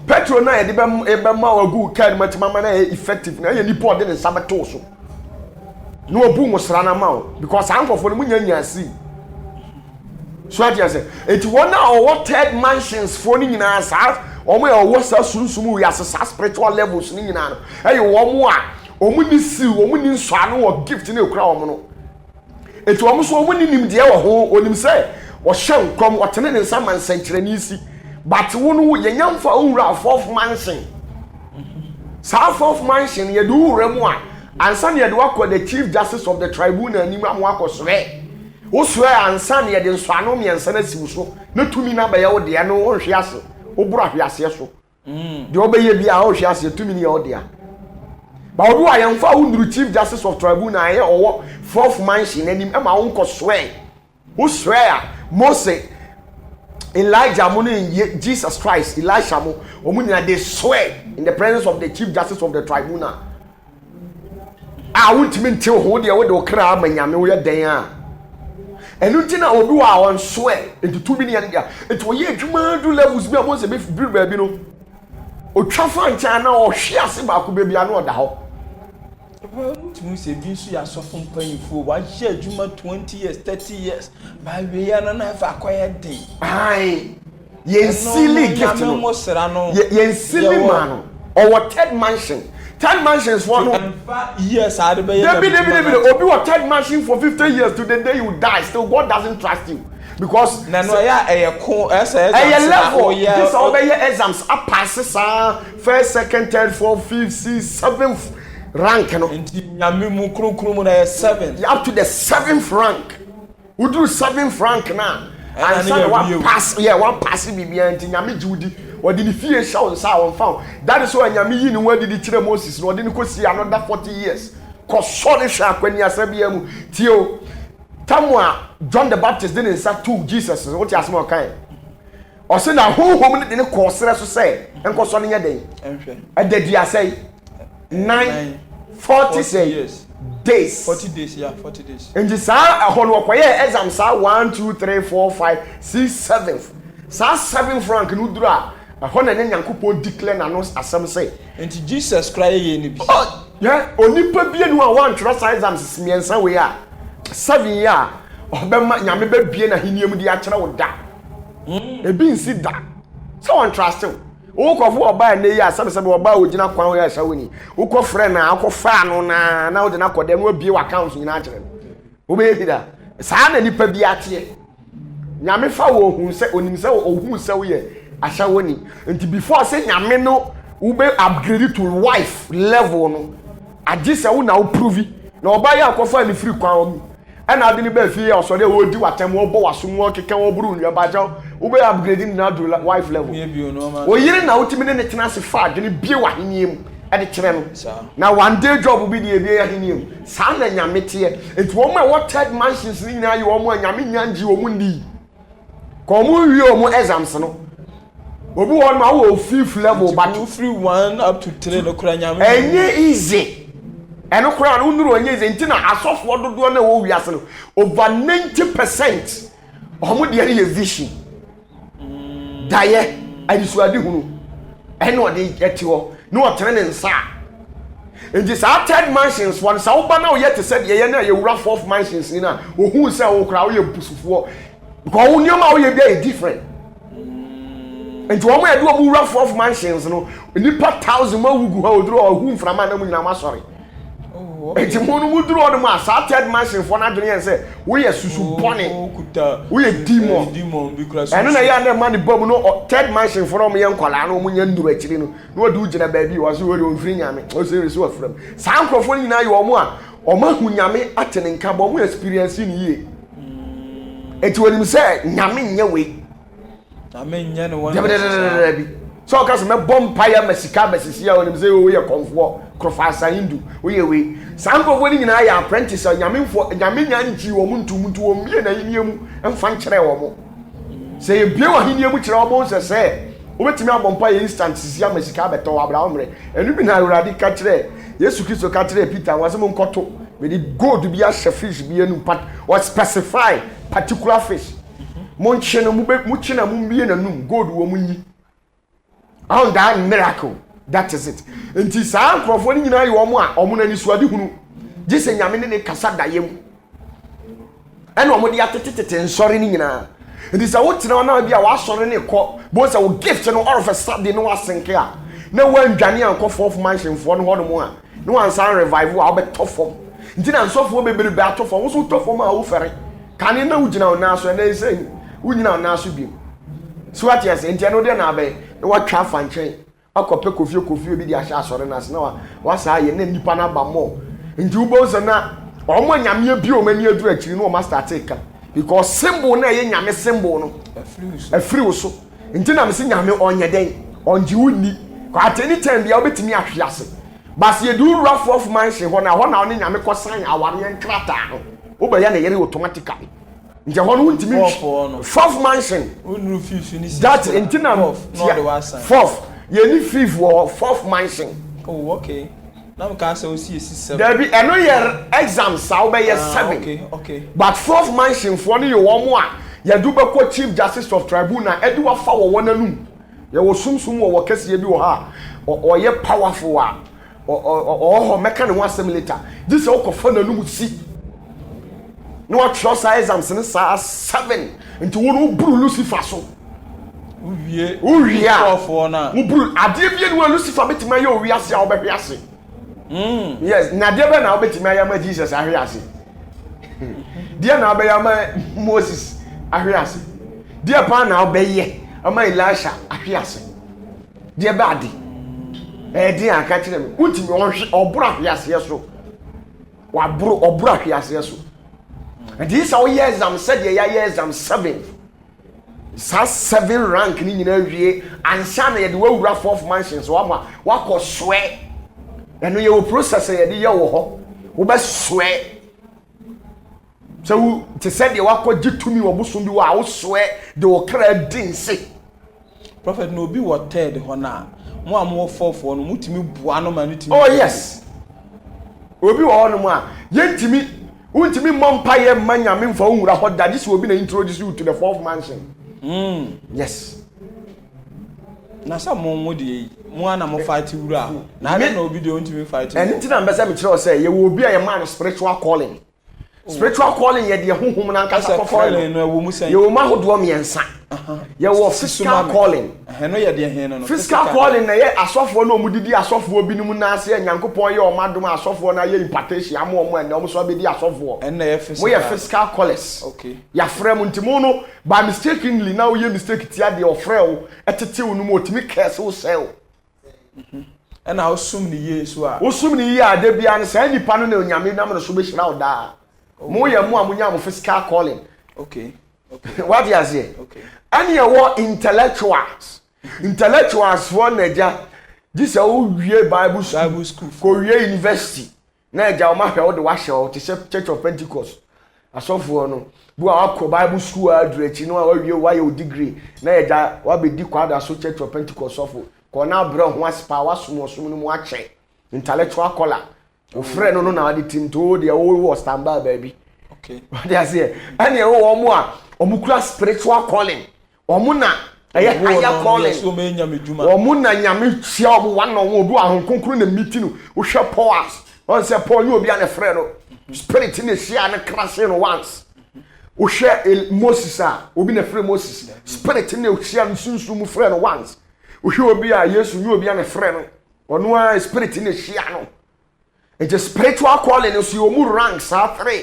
Petrol na ye de be ma wagu car matima ma na effective na ye nipo de ne sabeto so. No obu musra na ma because ankofo no munya asi. So ati ase eti wona o third mansions for ni nyina sa omo e wo sa sunsumu wi asesa spiritual levels ni nyina no. Eyi wo mo a omo ni si omo ni nso ano wo gift na ekura omo no. Eti omo so omo ni nimde wo ho onim say wo hye nkom wo tene ne nsa mansankyere ni si but wo no ye nyamfa owura fourth mansion. Sa fourth mansion ye do wura mu a ansa ne ye de wakọ the chief justice of the tribunal ni mu akosore. Wo swear ansa ne ye de nso ano miensa na siw so na tumi na ba ye wo de no wo hwe ase wo buru ahwe ase so. De obeye bia wo hwe ase tumi ne ye wo de a. Ba odu ayamfa wo chief justice of tribunal ye owo fourth mansion anim e ma wo nkosore. Wo swear Moses, Elijah, Jesus Christ, Elisha, they swear in the presence of the chief justice of the tribunal. I won't mean to hold the other crab and Yamuya Dayan. And you think I will do our swear into 2 million. It will yet do levels be almost a bit baby. Or Trafan China or Shiasiba could be another. To say binsu ya so fun panyfo wa je adwuma 20 years 30 years ba we ya na na fa acquired day ai yen silly gift no yen silly man or third mansion 10 mansions for no yes I be obi what third mansion for 50 years to the day you die still God doesn't trust you because na no ya ko SS level this all be exams a passes first second third fourth fifth sixth seventh rank no nyame mu kronkron na 7 up to the 7th rank we do 7th rank na and so one pass bibia nti nyame judi odi ni fie shaw sa won found that is why nyame yi ni wadi di kire Moses no odi ni ko see another 40 years ko so ne hwa kwani asabia mu tio tamwa John the Baptist didn't say to Jesus what you asmo kan o se na honhom ne ko sere so say enko so ne yeden enhwe adadua say 40 years days 40 days yeah 40 days and this ahono okoye exam sa 1 2 3 4 5 6 7 sa 7 franc no dura ahono ne nyankopon declare na no asem say and Jesus cry ye ni bi yeah onipa bie no a wan try sa exams miensa we a 7 year obema nyame ba bie na hiniam di a kire wo da ebi nsi da so wan trust you ukofo oba na yi asabesebe oba ogina kwan wo ya shawoni ukọ friend na akọfa no na wo de na kodem wo bie account nyina akere wo be hida saa na nipa bi atie nyame fa wo hu se onim se ohun se wo ye ashawoni nti before say nyame no wo be upgrade to wife level no agise wo na wo prove na oba ya akọfa ni free kwan wo and ade ni ba fi ya so de wo di watem wo bo waso wo keke wo buru nwa baja wo be upgrading na do wife level o yire na utimi ne tena se fa adwene bie wa heniem e de kire no na one day job bi de bie ya heniem sa na nyame te et wo ma what third mansions ni na ye wo mo nyame nyanji wo mu ndi Komu wi omo exams no. Obi won ma wo fifth level but free 1 up to 3 no kura nyame. Enye easy. Eno kura no nuru onye easy nti na asofo dodo na wo wi ase no over 90% omo de ye vision. Daye adisuade hunu. Eno de eti ho no otrene nsa. Nti sa third mansions one sa oba na oyete said ye na ye wura fourth mansions ni na ohun se wo kura wo ye pusufo because wo nyoma wo ye bia different. Nti wo mo ye do wura fourth mansions no nipa 1000 ma wugu ha oduro ohun frama na mu nyina ma sorry. Nti mo no mu duro no ma sa third mansion for na dwene ye se wo ye susu bone wo ye demon because eno na ya na man bom no third mansion for mo ye nkwala no mo nya nduro akiri no no adu gina baabi wo so wo mfiri nyame o se reso afram sa ankrofo nyina ye omo a omo hu nyame atene nka bo mo experience ni ye eti wonim se nyame nya we nyame nya no won bi so ka se me bom paya masika masisia wonim se wo ye konfo krofasa hindu wo ye we sa ankrofo nyina ye apprentice nyame nya nchi wo muntu wo mie na yiniemu emfa nkyere wo mo se ye bie wa hiniemu kyere wo mo se obetimi abompa ye instant sisia masika beto abraham re enu bi na urade ka kyere Yesu Kristo ka kyere Peter wasem nkoto me di gold bi a fish bi enu pat or specify particular fish mo nche no mu chi na mu bie na num gold wo mu nyi on that miracle that is it enti sa ankrofo ni nyina ye wo mo a omo na ni suade hunu gise nyame ne kasa dayem ene omo di atetete nsori ni nyina enti sa wo tena na bia wa sori ne ko bo sa wo gift no all of a sudden no asenke a na wan dwane anko fourth mansion fo no hono mo a no wan san revive wa obetofom nti na nsofo bebere be atofom wo so tofom a wo fere kane na ugina na so na ese ugina na so bi so what yes enti no de na be wa twa fankyen akope kofi bi di ahya asore na se na wa sa ye na nipa na ba mo nti ubo so na omo nyame bi o mani adu akiri no o master take because symbol na ye nyame symbol no afiri wo so nti na me se nyame onye den onji wuni ko ateni time bia obetimi ahwe ase bas ye do rough of mansion ho na oni nyame ko san aware nkrata no wo ba ya na yere automatically nje ho no untimi fourth mansion unru fifth ni that intina fourth ye ni fifth or fourth mansion oh okay now can say o see 7 there be eno year exam sa wo be ye 7 okay but fourth mansion for no ye wo mo a ye do be ko chief justice of tribunal edi wa fa wo wonanum ye wo sumsum wo kase bi wo ha o ye powerful a o meka ne ho asem later this o ko fa nanum si no what trust exams ne sa 7 nti wo no buru Lucifer so uwie for na wo buru ade bi ne wo Lucifer betima ye owi ase a wo be hwe ase yes na de be na wo betima ya ma Jesus ahwe ase dia na be ya ma Moses ahwe ase dia pa na wo be ye ama Elisha ahwe ase dia ba ade dia aka kire me utimi onhwe obura ahwe ase so wa buru obura ahwe ase so and this our year exam said year exam 7 sa 7 rank ni nyina wie ansa na ye de wawura fourth mansions wa ko swe eno ye wo process ye de ye wo ho wo be swe so te said ye wa ko gitumi wo buso bi wa wo swe de wo kra din se prophet no bi wo third ho na mo am fourth no mutimi bua no ma no timi oh yes obi wo no mo a yentimi untimi mompa ye manyame mfa unwura ho da this will be na introduce you to the fourth mansion yes na sa mo de mo ana mo fight wura na na obi de untimi fight and nti na mbesa me kire o say ye wo obi a ye man spiritual calling ye de honhom na nkasa for calling no wo mu san ye wo ma hodo miensa ye wo physical calling no ye de hen no physical calling na ye asofo na omudidi asofo binum na ase nyankopon ye omadom asofo na ye impartation amo ene omo so bedi asofo en na ye physical we ye physical callers okay ya frem ntimo no by mistakenly now ye mistake tia de ofrel etete wo no mo otimi curse wo sell and how sum ni ye so a wo sum ni ye ade bia no sa nipa no na onyame nam no so be hira wo da mo ye mo amunya mo physical calling okay what you say okay and you were intellectuals for Naija this all wie bible school school ko wie university Naija o ma hwe o de wa hwe o te Church of Pentecost asofo no bu a akọ Bible school adrechi no a wawie why degree na eja wa be di kwada so church of Pentecost sofo ko na bra ho aspa wasom no mu ache intellectual color o frɛ no na ade tim to de wo stand by baby okay what I say ani wo mo a omukura spiritual calling omo na eye higher calling so me nya medjuma omo na nyame hia omo one on one do ahonkonkuru na meeting no wo hwɛ powers on say Paul you obi an frɛ no spirit in the share na crash no once wo hwɛ Moses a obi na frɛ Moses spirit in the share sunsun mu frɛ no once wo hwɛ obi a Yesu you obi an frɛ no ono a spirit in the share no it's a spiritual calling so you mu ranks are three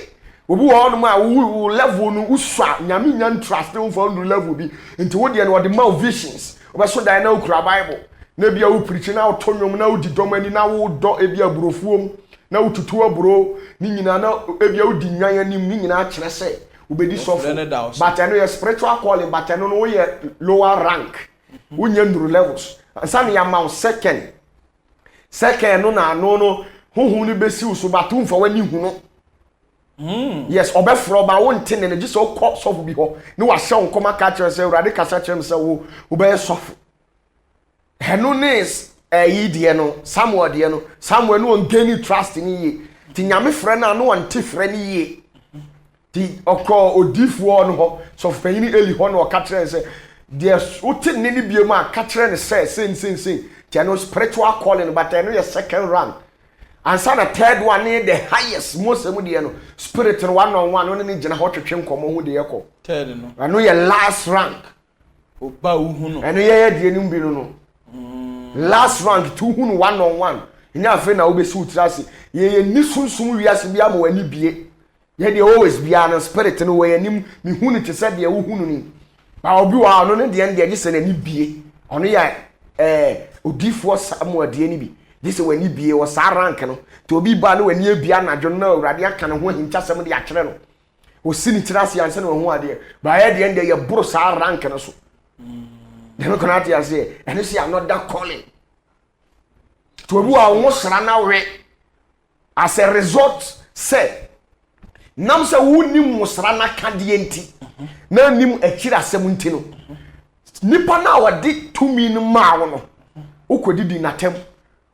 obi wo no ma wo level no usua nyame nya trust no for no level bi nti wo de no de ma visions obeso dan na okura Bible na bia wo preach na wo tonwom na wo di domani na wo do e bia burofuom na wo tutu aburo ni nyina na e bia wo di nwan anim ni nyina kyerɛ sɛ obedi sofo but I know your spiritual calling but I know no ye lower rank wo nya nduru levels ansana ya ma second no na no huhu ni besi uso batum fa wani hu no yes obefro ba won tene ne gise okọ sofo bi ho ne wa hye onkoma ka kire se urade kasa kire se wo be sofo henu nis yidie no Samuel no ngeni trust ni ye ti nyame frɛ na no wonte frɛ ni ye ti okọ odifuo no ho sofo panyini Eli ho no ka kire se de uti ne ni biemu a ka kire ne se ti no spiritual calling but I know your second rank. And so the third one is the highest most of the spirit one on one only gina hot twetwe nkomo hu de yeko third no and no your last rank oba hu no and ye de nim bi no last rank two hu one on one nya afa na obesi utrase ye ni sunsun wiase bia ma wani bie ye de always bia na spirit no we nim mi hu ni tese de wo hu no ni ba obi wa no ne de de gise na ni bie ono ya odifo Samuel de ni bi this when you be was rank no to be ba no when you be anadwo na urade aka ne ho hinchasem de akere no o sini tirase anse no ho ade ba ya de ende ye bro sa rank no so dem ko na tia say and see another calling to be a wo sra na we as a result say nam say wo nim wo sra na kade enti na nim akira asem enti no nipa na wadi tumi no ma wo no ukodidi natem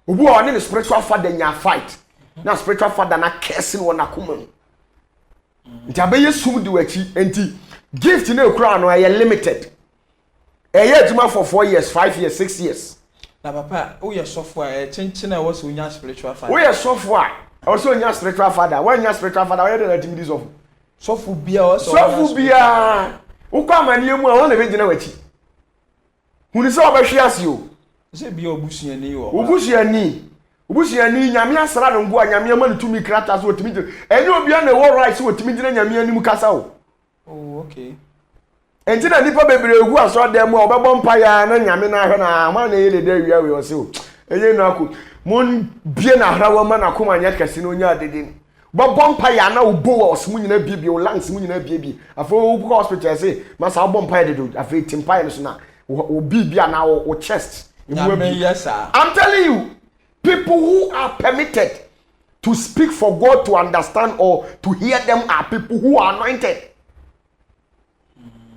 obu a ne spiritual father nya fight na spiritual father na curse no na kuma nti abaye sum di wachi enti gift na ekura no aye limited eye aduma for 4 years 5 years 6 years na papa wo ye software chenchena wo so nya spiritual father wo ye software wo so nya spiritual father wo nya spiritual father wo ye na timidi sofu bia wo sofu bia wo kwa manie mu a wo na be gina wachi huni se obehwe ase o se bia obusuani wo obusuani nyame asra no ngo nyame ama no tumi krata so otimi eni obi na wo right so otimi gina nyame anim kasa o oh okay enti na nipa bebre egu aso dem a obebọ mpa ya na nyame na ahwe na ama na yele da wia we o se o eye na ko mon bie na hrawa ma na koma nya kase no nya adede bobọ mpa ya na obo wa osmu nyina bie o lungs mu nyina bie afo wo hospital say masa obọ mpa ya dedo afo timpa ya no so na o bibia na o chest. Yes, I'm telling you, people who are permitted to speak for God to understand or to hear them are people who are anointed.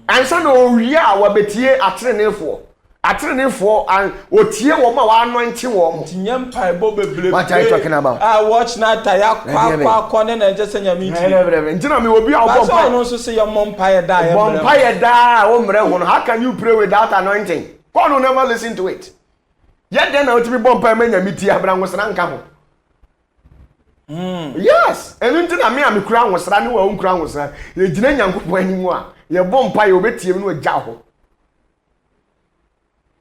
And so no ria wa betie atrenefo and otie wo ma wa anointing wo. Tinyam paibo beble. What are you talking about? I watch na taya kwa na just nyame ti. Ntina me obi a bomb. So no so say your mom pie da. Bomb pie da wo mre ho. How can you pray without anointing? God will never listen to it. Yet then I to be bomb pie menya miti abran wo sra nka ho. Yes, and ntina me am kura wo sra ne wa nkura wo sra. Ye gina nyankopon animu a ye bomb pie obetie me no agya ho.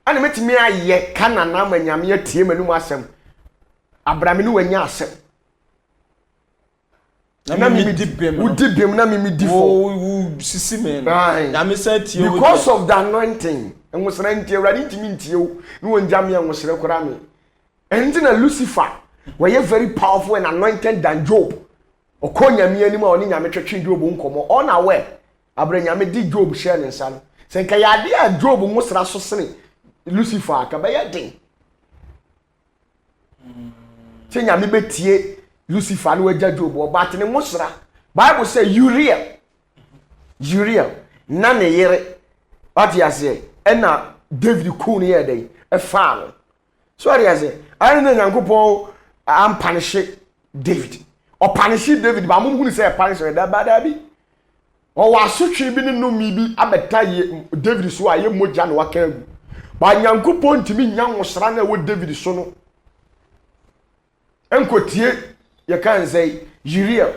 Ani metimi aye kana na manyame atie manum asem abrame no wanya asem na me dibem na me difo sisi men na me santie because of the anointing enwosra ntie awrade ntimi ntie wo no wonjame enwosra kora me enti na Lucifer were very powerful and anointed than Job okonyame ani ma oni nyame twetwe Job nkomo on aware abranyame di Job share ne nsa no senka yade a Job nwosra so sene Lucifer ka be yedin nyame betie Lucifer no wagya Job o but ne nwosra Bible say Uriah na ne yere what you say na David ku ne yede e fa no so what you say I know Nyankopon am punish David or punish David ba mo hu say punish da ba da bi o wa sotwe bi ne no mi bi abeta David so aye moja no waka agu ba Nyankopon ntimi nya nwosra na wo David so no enkotie ye kan say Uriah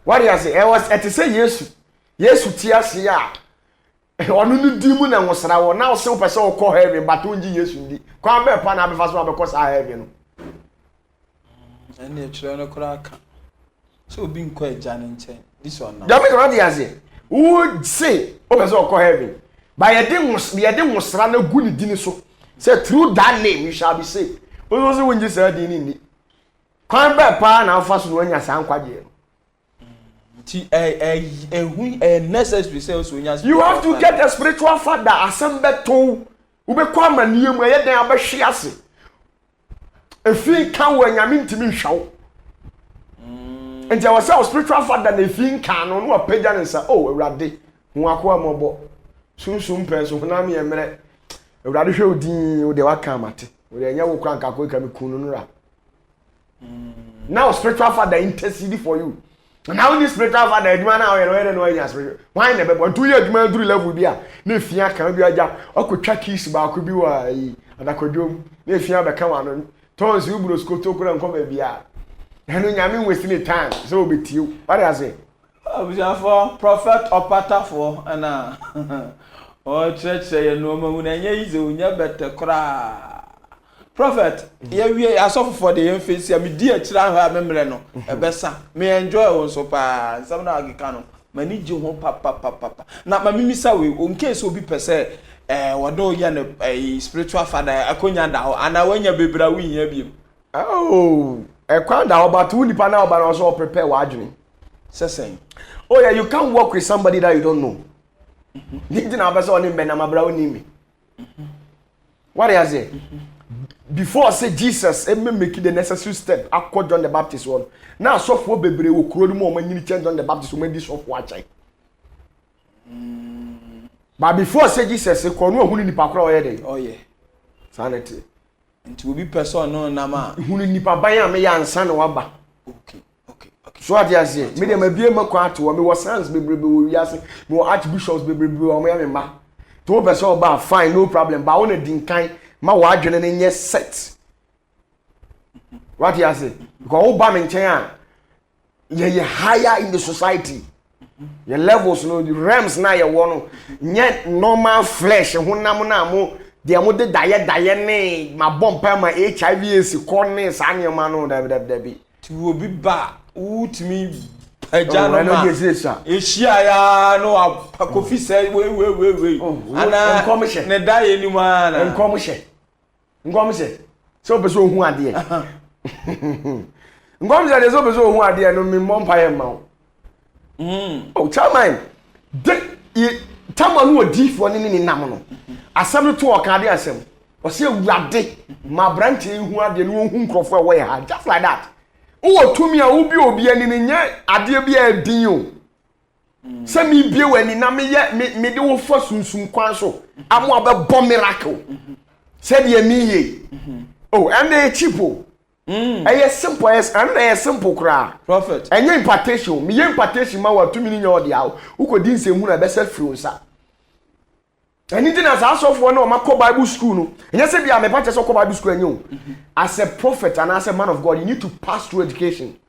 what you say I was at say Yesu tiase a onu no di mu na nwosra wo na wo se wo pese wo kɔ heaven but onji Yesu ndi kwa be pa na be fa so abekɔ sa heaven no ene chiro no kora aka so obi nkɔ agya ne nkyɛn this one now Jami what you say wo say wo pese wo kɔ heaven by ye de nwosra na gu ni dini so say through that name you shall be saved wo so wonji sa di ni kwa be pa na fa so no anya sa nkwaje necessary say you have to get a spiritual father asembeto ube kwa manie mu ye den abehwe ase efi kan wa nyame ntimi hwawo nti I was say spiritual father na efi kan no no apagya ne nsa oh awurade hu akwa mobo sunsun penso na me emre awurade hwe odin o de waka mate o de nya wo kran ka ko me kunu no ra now spiritual father intercede for you. Now this spiritual father eduma na we no anya spiritual why na be do you eduma through level bia na fia kan bi aja okotwa keys ba ko bi wa yi adakodwom na fia be kan wa no tons you bro skoto kura nko ba bia eno nyame wasting time so obetiu what I say for prophet opatafo ana o church say no ma hu na nya yize unya bete kura prophet ya wie asofu for the face ya me di akira ha memre no ebesa me enjoy won so pa sam na agika no mani ji ho papa na ma mimisa we on case obi pese wodo ya ne spiritual father akonya da ho ana wanya bebra wi ya biem oh ekwa da ho but uni pa na oba no so prepare wa adwene sesen oh yeah you can't work with somebody that you don't know nidi na abesa oni mbe na mabra oni mi what I say before say Jesus make the necessary step akọ John the Baptist one now so for bebre wo kuro ni mo manyini change John the Baptist mo di so for achai but before say Jesus ko no hunu nipa kura oye dey oh yeah sanity nti obi person no na ma hunu nipa ban ya me ya ansa na waba okay so what you say me dem abie makwa ato me wo sans bebrebe wo wiase me wo archbishops bebrebe wo ya me ma to person oba fine no problem but wona dinkan ma wa adwene ne nye set what you say because wo ba me nchen a ye higher in the society your levels no the realms na ye wo no nye normal flesh honam na mo de mo de daye ne ma bompa ma HIV AC corne sa ne ma no da bi ti obi ba utimi eja no ma ehia ya no akofi say we ana ne daye ni ma na ngomse so be so hu ade ngomse de so be so hu ade no me mompa ye ma oh chairman de tama no odifo ni nam no asem to o kan ade asem o se awurade ma branch hu ade no hu nkrofo e wo ya just like that wo tumi a wo bi obi ani ne nya ade bi a din o se mi bie wani na me de wo fa sunsun kwan so amo abebo miracle said ye me ye oh and they cheap oh simple as and they simple cry prophet and your impartation me impartation ma wa 2 million your dia ukodi nsemu na be set free unsa anything as aso for no ma ko Bible school no enya se bia me pa chese ko Bible school enyo as a prophet and as a man of God you need to pass through education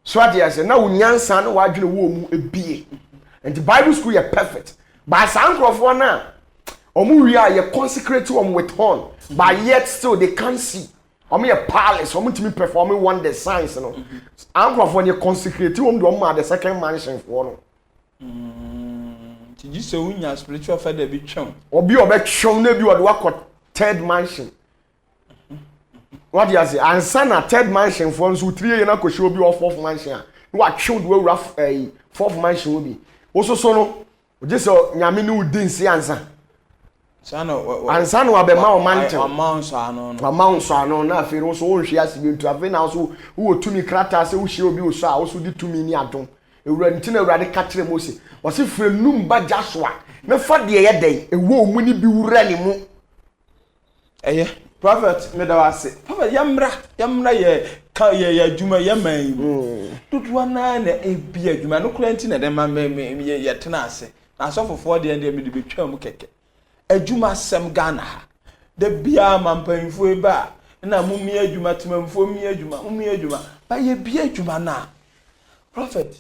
so at yes na unyansa no wa dwene wo mu ebie and the Bible school is perfect but sankrofo na omu wi are consecrate with horn but yet still they can't see omu a palace omu timi performing wonder signs no ankrofo ne consecrate omu do omu the second mansion for no ti ji so unya spiritual father bi twem obi obetwem na bi wo de third mansion what you say ansa na third mansion for nso 3 year na ko show bi of fourth mansion no wa twem do wura fourth mansion obi oso so no oje so nyame ne udin si ansa ansano abema o mantel amount so ano na afiri so wo hwe asibe ntu afiri na so wo tumi krata se wo hwe obi so a wo so di tumi ni adon ewura ntina ewura ka kire Mose wose fre num ba Joshua na fa de ye den ewo mu ni bi wura ni mu prophet me da wase prophet yamra ye ka ye adwuma ye man tutu na ebi adwuma no klanti na dem ma ye tena ase na asofofo de me de betwa mu keke adwuma sem Ghana ha de bia mampanfo e ba na mummi adwuma temamfo mi adwuma ba ye bia adwuma na prophet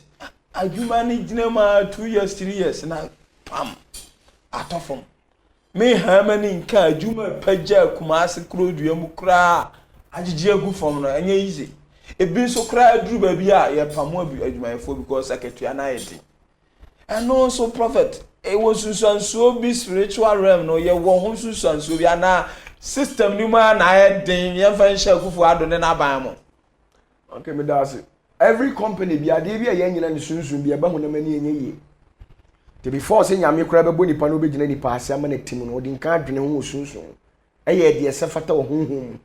adwuma ni gina ma 2 years 3 years na pam atofom me hamani nka adwuma pagya kumase krodua mu kra agigi agufom no enye easy ebi so kra aduru ba bia ye pamo adwumayefo because secretary na yedi and also prophet it was so be spiritual realm no ye wo ho so bi ana system ni ma na yedin ye fa nsha kufu ado ne na ban mo okay me that's it. Every company bi ade bi ye nyina ni sunsun bi eba ho na mani enye ye te before say nyame kura bebo nipa no begina nipa ase ama na tim no odi nka adwene ho sunsun eye de se fata wo honhom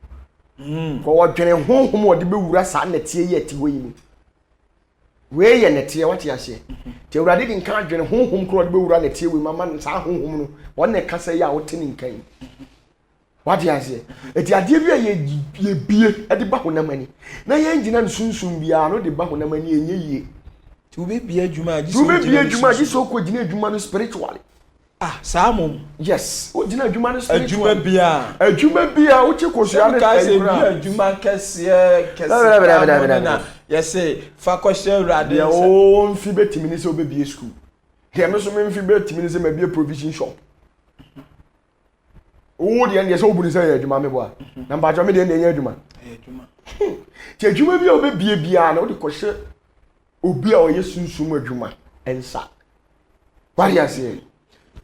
ko wo dwene honhom odi bewura sa na tie ye ti ho yi we ye na tie wati ase te urade di nka adwene honhom kro odi bewura na tie we mama sa honhom no wonne kasa ye a wote ni nkan wati ase eti ade bi ye bie edi ba ho na mani na ye ngina sunsun bia no de ba ho na mani enye ye tu be bia adwuma ji so ko gina adwuma no spiritually samom yes o gina adwuma no spiritually adwuma bia o che ko so ya na adwuma kese na yes fa question rade ya o mfi betimi ni se obebie school he me so me mfi betimi ni se ma bie provision shop o de en yes o buni se ya adwuma me bo a na mba jo me de en adwuma ti adwuma bia obebie bia na o de ko hye obi a oye sunsum adwuma ensa wari ase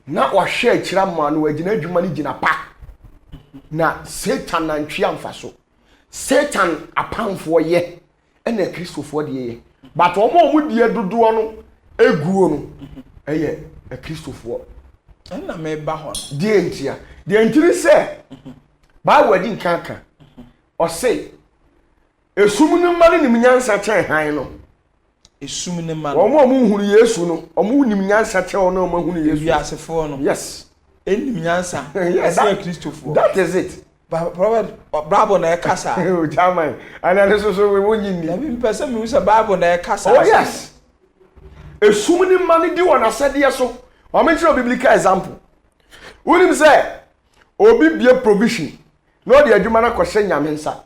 na o hwe akira ma no agina adwuma ni gina pa na Satan na ntwe amfaso Satan apamfo ye ena Kristofo de ye but omo die dodo no eguo no eye Kristofo ena me ba ho die ntia die ntiri se ba wadi nkanka o se esum no mari ni nyansa chen han no esum ne man omo hunu Yesu no omo nim nyansa che ono omo hunu Yesu yasefo no yes enim nyansa ese Kristofo that is it prophet Bible na ekasa oh chairman and so we wonyi ni na bi pese mi usa Bible na ekasa oh yes esum ne man di wona sede so o me tell biblical example unim say obi bie provision no de adwuma na ko hye nyame nsa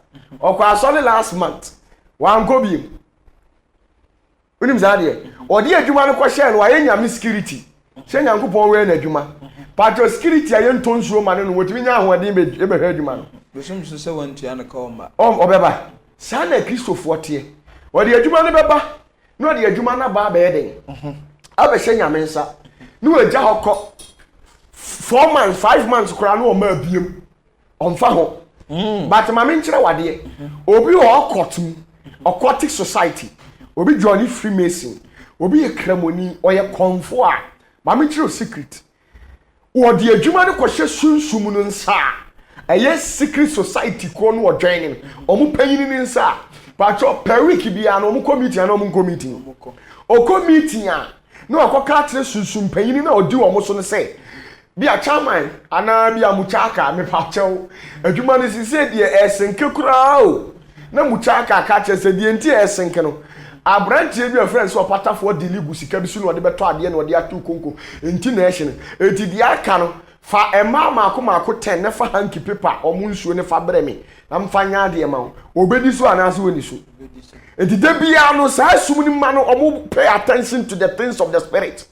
okwa asole last month wan ko bi unim zade odi adwuma no ko hye no aye nyame security hye nyankopon we na adwuma patro security aye ntonsuo ma no wotimi nya ahoden be hwe adwuma no besum so se wantua na ka oma obeba sa na Kristofo tie odi adwuma no beba no odi adwuma na ba ba yeden aba hye nyame nsa no agya hokọ 4 months 5 months kura no o ma biem onfa ho but ma me nkire wade obi o court occultic society obi join Freemason obi ye kramoni oye konfo a ma me nkire secret wo de adwuma ne kohye sunsum no nsa eye secret society ko no join omu panyini ni nsa but per week bia no omu committee na omu committee o committee a no akoka atre sunsum panyini na odi omu so ne say bia chairman ana bia muchaka me pachew adwuma ne sise de esenke kura o na muchaka ka che se de enti esenke no abrantie bi friends so patafo deligu sika bi su no de beto ade na ode atu konko enti na ehye enti de aka no fa ema maako 10 na fa hanky paper omu nsuo ne fa breme na mfanya ade ma obedi so anase woni so enti de bia no sa sum ni ma no omu pay attention to the things of the spirit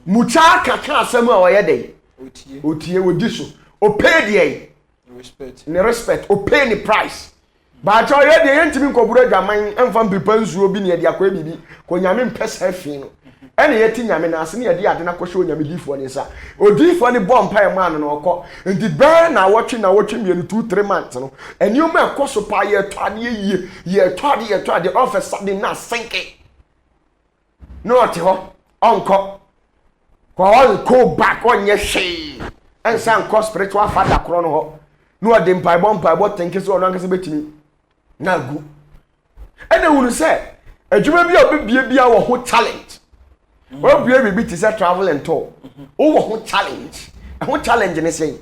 muchaka ka asem a oye dey otie wodi so o pay dey respect o pay ni price ba cha oye dey yentimi nkoburu adwaman emfa mpipa nsuo bi ne de akwa bibi ko nyame mpesa afi no ene yeti nyame na ase ne de ade na kohwe nyame difo ne sa odifo ne bompa e man no okọ enti be na wotwe mienu 2-3 months no enioma ekoso pa ye to ade ye to ade officer de na sinke no ate ho onko kwa go back onye hwe ensa nko spiritual father kro no ho no ade mpa bompa tenke so no ankase betimi na gu ene wunu se adwuma bi a obibie bia wo ho challenge wo bia bi ti say travel and tour wo ho challenge ho challenge ne say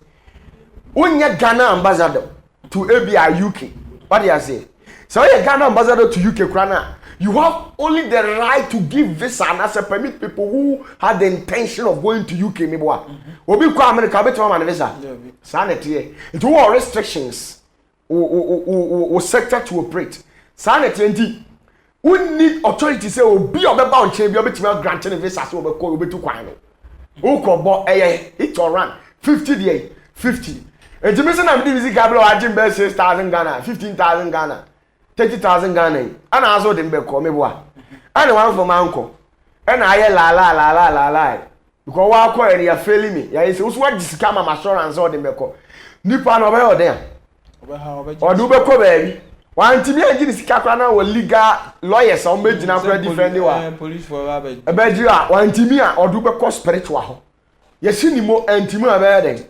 unya Ghana ambassador to ABI UK. What do you say? So you Ghana ambassador to UK krana, you have only the right to give visa and as a permit people who had the intention of going to UK me boa. Obi kwa America bet man visa. Sanity. It will restrictions or sector to operate. Sanity we need authority say obi obeba on chain bi obetime grant the visa so obeko obetu kwan no. Who ko bo it or run 50 day 50. And to me, I'm busy Gabriel Ajim Bell 6,000 Ghana, 15,000 Ghana, 30,000 Ghana. And I also didn't be call me boy. And one for my uncle. And I la. Because while calling you failing me, yeah, it's what this camera assurance or the Beko. Nippon over there. Or do Beko baby. One to me, I did this Capana or legal lawyers or made now defending police for a bedra. One to me or do Beko spiritual. Yes, you more anti-mo abede.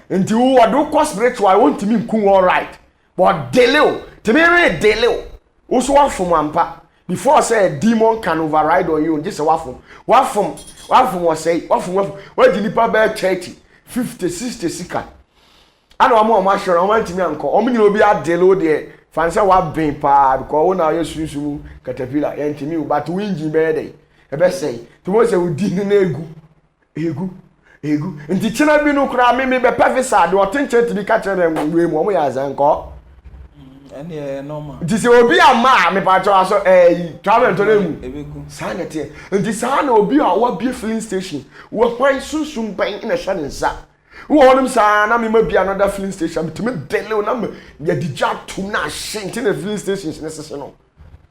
Nti wo do cost spiritual want to me nku all right. But delay, to me really delay. Also one from ampa. Before I say a demon can override on you, just a waffle. What from was say, what from what did nipa bear 30, 50, 60 sika. I know I'm more much I want to me uncle. Omni will be a delay there. Fancy what being pa because now you susu caterpillar anti me but wingy bed. The best say tomorrow say we didn't egu. Egu nti china bi no kura me be visa de otenche ti bi ka chere we mo ya zanko ene normal nti se obi ama me pa cho aso travel to lemu sanete nti sa na obi a wa bi filling station wo hwan sunsun ban ina hwa ne nsa wo honom sa na me ma bi another filling station to me dele na me ya dija tum na hye na filling stations ne sese no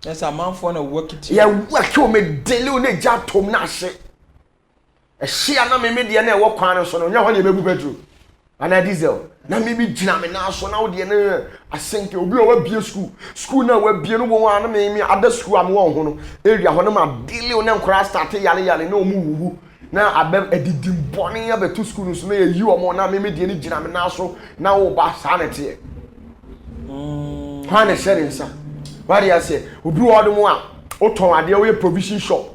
yes a man for na work it ya work o me dele na ja tum na hye shia na me de na e wo kwan so no nya ho ne bebu petrol ana diesel na me bi gina me na so na wo de na asenke obi o wa bie school na wa bie no wo na me ada school am wo ho no area ho no ma dele o na nkora start yale na o mu wuwu na abem edidim boni ya betu school no so na yi o mo na me de ni gina me na so na wo ba sa na te ha na sharing sa what do you say obi wo do mo a o ton ade wo provision shop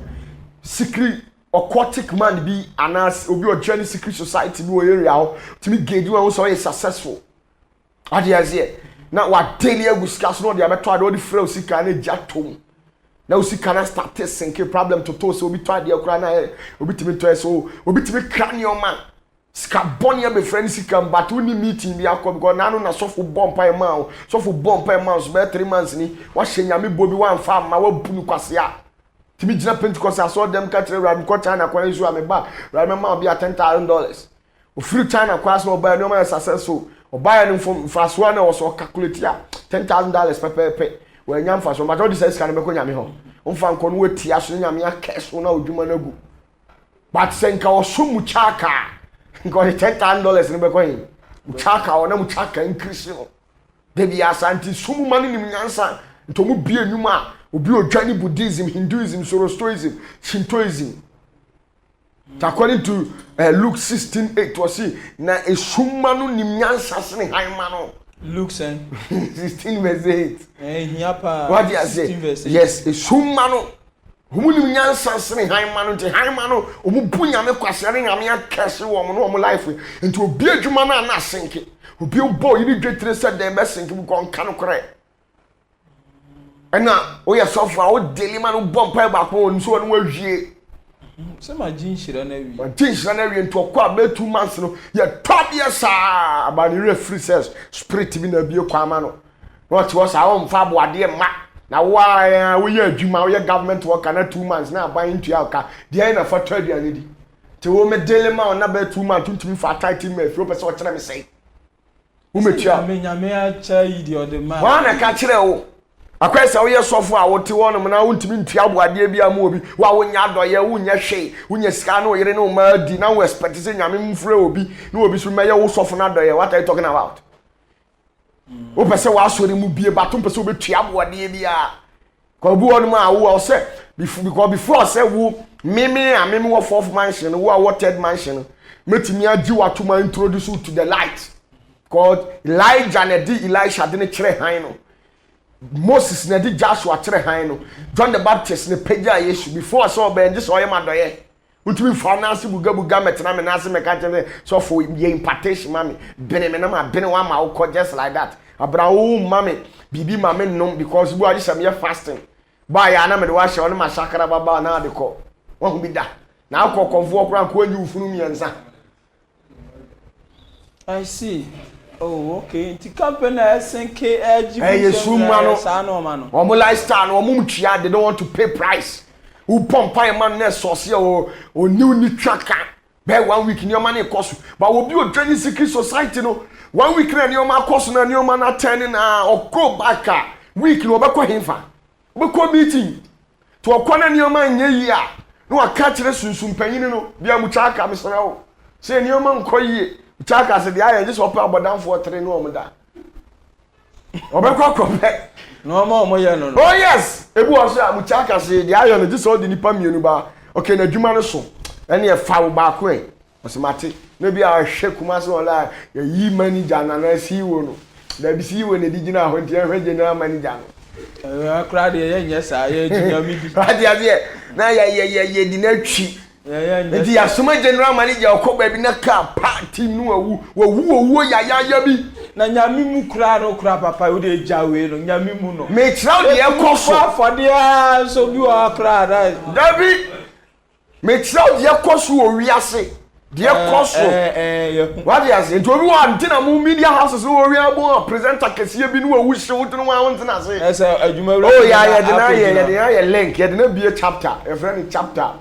secret aquatic man be anas obi o journey secret society bi o area ho timi gauge won so is successful what you say na wa daily agusika so no de abeto ade o di frɛ osika na jatom na osika na start sinke problem to so obi to ade akura na obi timi to so obi timi cranium man ska bonia be friend sika but we ni meeting bi akọ because na no na so for bomb pie man so for bomb pie man so be 3 months ni wa hyenyame bobi wan fa ma wa bunu kwase a timi gina Pentecost I saw them catch Ram ko China kwa isu ameba Ram ma be $10,000 o free China kwa so buy no man successful o buy no from faso na o so calculate ya $10,000 per we nyam faso but all this is can be ko nyame ho o fa nko no wati aso nyame akeso na odwuma na gu but senka o so mu chaka nko $10,000 ne be ko yin chaka o na mu chaka increase no de bi asanti sumu mani ni nyansa nto mu bie nyuma obi odwani Buddhism, Hinduism, Zoroastrianism, Shintoism. According to Luke 16:8 was see na esumanu nimnyansa sene haimano. Luke 16:8. Hiapa. What do you say? Yes, esumanu humu nimnyansa sene haimano te haimano omu bunya me kwasere nyame akese wo mo no mo life nti obi adwuma na na senke obi obo yiri dwetre se dem be senke bu kon kan kore. Ena o ya sofra o daily man o bompa ba ko on so no wawie se ma jin shira na wi jin shira na wi nto kwa be 2 months no ya top ya sa ba ni referee says spirit bi na bi kwa ama no what was our mfa bo ade ma na wa we ya adwuma we government work na 2 months na ba into ya ka dia na fa to aduane di te wo me daily man na be 2 months ntumi fa title me fi o pese o kire me sei wo metua me nyame a cha yi di o de ma wa na ka kire wo akwese wo ye sofo a wote wo no na wontimi ntua boade bia ma obi wa wonya doye wonya hwe wonya sika na oyere no ma di na wo expect say nyame mfure obi na obi so meye wo sofo na doye what are you talking about wo pese wa asori mu bie batom pese wo betua boade bia ko bu wonu ma wo say before say wo meme wo fourth mansion wo third mansion metimi agi watoma introduce you to the light called Elijah and Elisha didn't kire han no Moses na di Joshua kyerɛ han no John the Baptist ne pagya Yesu before so ben just oye madoye utumi finance buga metena me na se me ka kyerɛ so for ye impartation mami bene me na ma bene wa ma wo just like that abrawo mami bibi mami no because bu adi me fasting ba ya na me de wa hye on ma shakara baba na de ko wa hu bi da na akọkọfo okra ko anyi ufunu miensa. I see. Oh, okay. The company SNK Yesu mano. Omo lifestyle no omo mtua they don't want to pay price. Who pump pay man na source o new ni twaka. Be 1 week ni o man e koso. But obi o join secret society no 1 week na ni o ma koso na ni o ma na turn na okro back week no obekọ himfa. Obekọ meeting. To okọ na ni o ma nye yi a. No aka kire sunsun panyin no bia mu twaka mesra o. Say ni o ma nkọ yi. Chaka said, I just open about for 3 no da. Obekọ kompe. No more no. Oh yes. Ebu oso Chaka said, the iron just all the nipa mienu ba. Okay, na dwuma no so. Ene e fa wo ba ko e. Osemate. Na bi a hwe kuma so la yi manager na na si wo no. Da bi si wo na di gina ho ntia hwe general manager no. Akra de ye nyesa ye gina mi di. Ade ade na ye di na twi. Enti ya suma general manager okoba bi na ka party no wawu ya bi na nyame mu kura no kura papa wo de jawe no nyame mu no me traw de ekoso afode a so bi wa kura David me traw de ekoso o wiase de ekoso what is it to bi wa ntina mu media houses wo wi abo presenter kese bi no wawu hye wo to no wa ntina se esa adwuma oh ya de na ye link ye de na be chapter a friend chapter.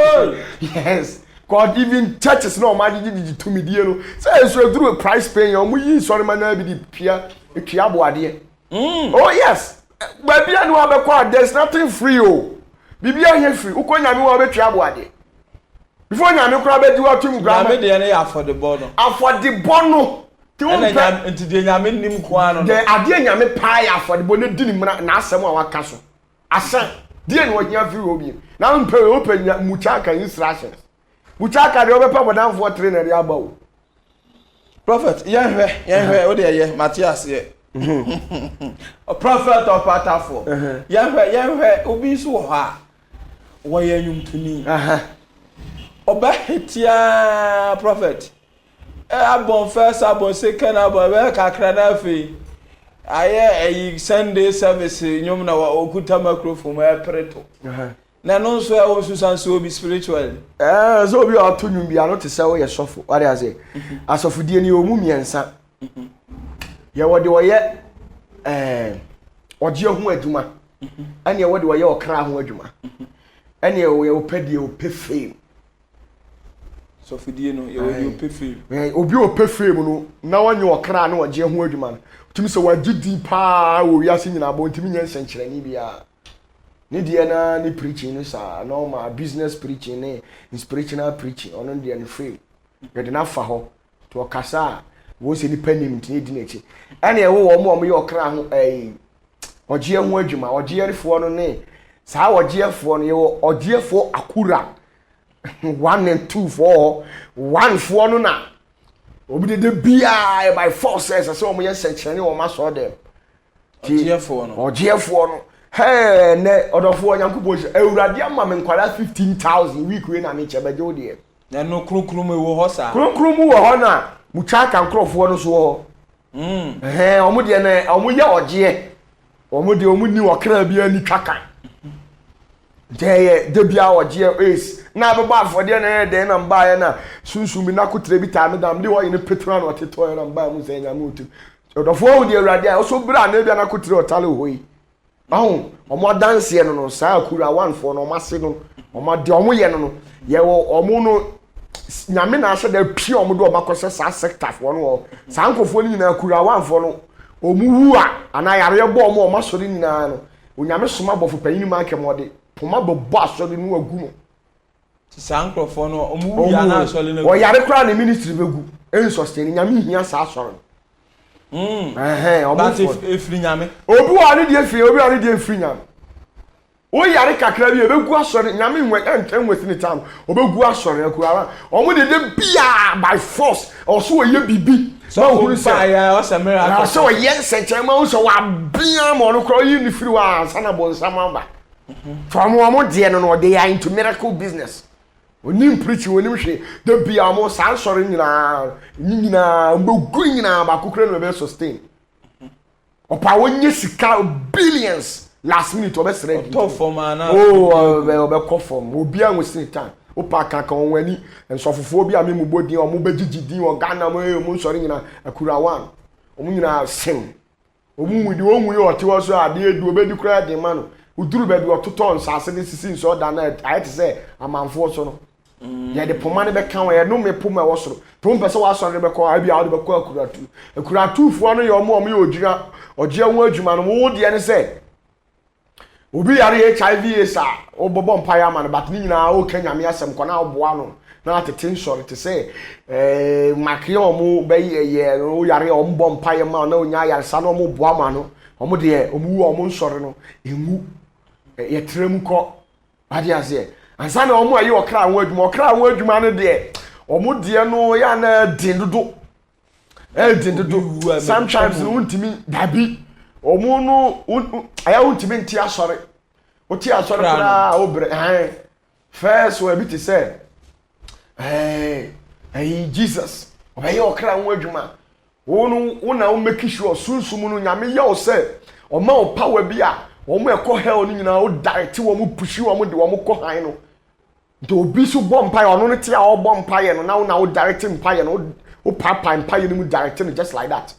Oh yes, God even churches no imagine to me dear no. Say so through a price paying on we sorry man na be the pia etuabo ade. Oh yes. But bia no abekwa there's nothing free oh. Bibia here free. Uko nyame wo betuabo ade. Before nyame kura be di watum gram. Nyame de na afford the bono. Afford the bono. Ti won pe nti de nyame nim ko ano. De ade nyame pa ya afford the bono di ni na asem a waka so. Asan die no nya free obi. Na mpe open muchaka instructions. Muchaka de obepa bodan for trainer de abawo. Prophet, yenhwe o de ye Matthias ye. A prophet of Patafo. Yenhwe obi so ho a wo ye nyumtuni. Oba hetia prophet. Abon first abon second abon be kakra na fe. Aye Sunday service nyum na okuta microphone e preto. Na no so e wo susan so be spiritual. So be o to nyum bia no te se wo ye sofo. What dey say? Asofo die ni omu miensa. Ye wo de wo ye oje ho adwuma. Ane ye wo de wo ye okra ho adwuma. Ane ye wo pedi o pe fame. So fidie no ye wo pe fame. Obi o pe fame no na wanye okra na oje ho adwuma. Tumi se wagidi pa wo wiase nyina bo ntimi nya nsenkyerani bia. Ni dia na ni preaching no sa normal business preaching ne inspirational preaching ono dia no free. Ye de na fa ho to okasa wo se ni panim ntini di nechi. Ane wo wo ye okra ho oje ho adwuma oje refo no ne sa oje fo no ye oje fo akura 1 and 2 4 1 fo no na obi de bia by forces so mo ye senkyerani wo ma so dem ojiefo no hey ne odofo onyankopon ewurade ama me nkwara 15,000 week we na me chebeje ode na no krokrom wo ho sa krokrom wo ho na muchaka nkrofo no so ho omo de na omo ye oje omo de omo ni okra bia ni twaka de bia oje ace na be ba afode na de na mba ya na sunsumi na kotre bi ta me dam de wo ye ne petrol na oteto ya na mba mu se nya me otu odofo wo de ewurade a so bra na bia na kotre otale hoyi ahu omo dance ye no sa akura 1 for no mase no omo de omo ye no ye wo omo no nyame na ase da pie omo do obakose sa sector for no sa nkofo ni na akura 1 for no omo wu a ana yare bo omo masori ni na no onyame soma bofo panyin ma kemode poma bo asori no agu no sa nkofo no omo wu ya na asori na o yare kra na ministry begu en sustain nyame hia sa asori omo efri nyame obi wa ni die efri obi wa ni die efri nyame o yare kakra bi obegu asore nyame enwesi ni time obegu asore akura omo de bia by force also oye bibi so who say ya o say miracle so yes enchema o so wa bia mo no kro yi ni free wa sana bon samamba from omo de no they are into miracle business onim preaching onim hwe de bia mo san sore nyina mbogu nyina ba kokra no be sustain opa wonye sika billions last minute obesere top form ana obe conform obi an wesi time opa kaka onwani ensofofo obi amemu bodin o mo begigidin o Ghana mo nsori nyina akura one omo nyina sem omo wudi onwu ye otewo so ade edu obedi kura de ma no uduru be bi ototo nsase de sisi nso da na ayete se amanfo so no ya de poma ne be kan we no me poma wo soro pom pese wa soro ne be ko abi a de be ko akura tu fo no ye omo ye ogira ogia won adwuma no wo de ne se obi yare HIV esa obobo mpaya ma no but ni nyina o kanyame asem ko na oboa no na atete nsori te se makio mu be ye o yare o mbo mpaya ma na onya yare sa no mo boa ma no omo de omu o mo nsori no enwu ye trem ko ade ase ansa na omo ayi okra won adwuma no de omo de no ya na din dodo sometimes no untimi dabi omo no aya untimi nti asore oti asore kra obre first we bit say Jesus obaye okra won adwuma wona o make sure sunsumu no nyame ye o say o ma o power bi a o mo ekọ hell ni nyina o direct wo mo push wo mo de wo mo kọ han no do obi so bomb pie ono no ti a o bomb pie no na o direct pie no o papa pie no mu direct no just like that.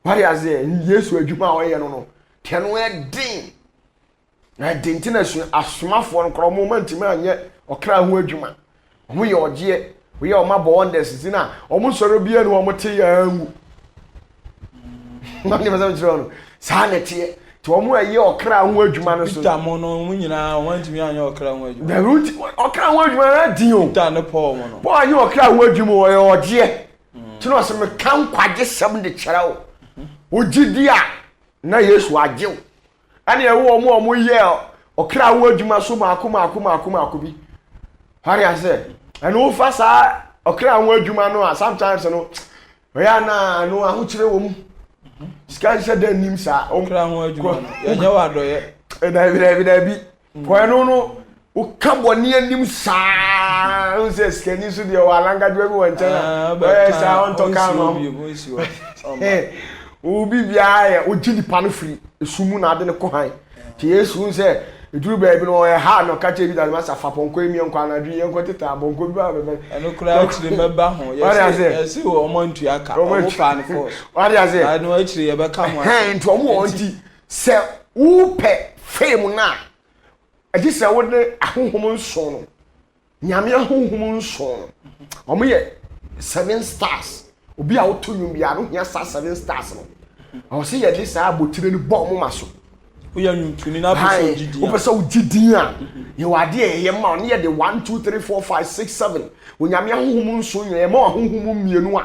What is it? Yesu adwuma o ye no te no edin na dinti na asomafo no kro moment me anye okra ho adwuma omo ye oje we ye o ma wonders na omo soro bia no omo te ya anwu na ni mazam jiro no sa na tie to omo ye okra ho adwuma no so Peter mo no mu nyina wantimi anye okra ho adwuma da ruti okra ho adwuma na din o Peter ne Paul mo no bo anye okra ho adwuma o ye oje ti no se me kan kwaje sem de kyera o ogidi a na Yesu ajew ane ewo omo ye okra ho adwuma so maako bi hari ase ene wo fa sa okra ho adwuma no sometimes no ya na no ahuchire wo mu sika se da nim sa okra ho adwuma no ya nya wa doye da bi ko eno no o kaboni anim sa o se skeni so de wa langa dwe bi wonten sa on to kan no obi bia ya ogidi pa no free esumu na ade ne ko han ti Yesu nse eduru ba bi no ha no ka che bi da ma sa fa ponko emi enko anadwi enko teta bonko bi ba be eno kura achire meba ho yesi o mo ntu aka o fa ne force what do you say anu achire ye be ka ho ntu o mo onti se upe fame na adi se wo de ahonhom nso no nyame ahonhom nso no o mo ye 7 stars obi a wo to nwum bia no hia sa 7 stars no o se ye de sa abotire ni bom ma so o ya nwuntuni na pese ogidi o pese ogidi a ye wade ye ma no ye de 1 2 3 4 5 6 7 onyame ahonhom nso ye ma ahonhom mienu a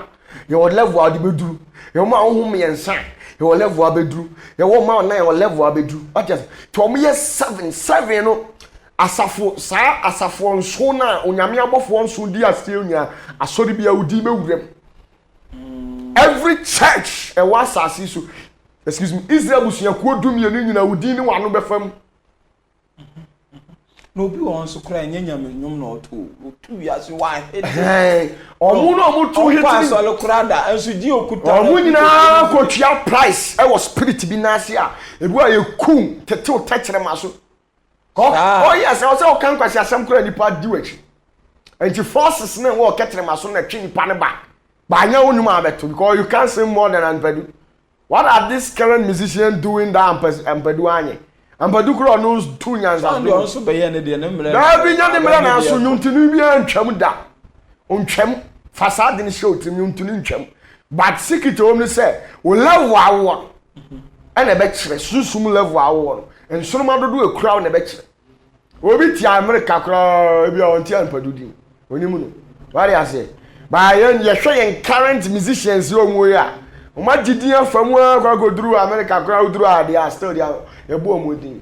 ye wo level ade beduru ye ma ahonhom ye nsa ye wo level abeduru ye wo ma na ye wo level abeduru o just to mo ye 7 no asafo nso na onyame abofo nso di asie nya asori bia udi mewurem every church e was asisu excuse me Israel busuya ko dumie ni nyina udi ni wano befam no bi won so kra nyanyam nyum na otu ya so wa omu no omu tu hit ni so le kra da enso di okuta omu nyina ko tua price e was spirit bi na ase a ebu aye kum tete o techere maso oh yes I say o kan kwasi asem kra nipa di wachi enti forces na wo ketere maso na twi nipa ne ba anya onum abeto because you can't sing more than Ampadu. What are these current musicians doing that Ampadu anye? Ampadu kro knows 2 years and they also be ene de ne mre. Da bi nya de mre na so nyuntunu bi antwam da. Ontwam fasade ne show tim nyuntunu ntwam. But secret o me say, o level awo. Ene be kire susum level awo. Ensoroma dodo ekura na be kire. Obi ti America kro bi on ti Ampadu di. Onimu no. What I say? Ba ye hwe current musicians yo nwo ya o ma gidi afam kwa goduru America kwa oduru ade a still dia e bo omodin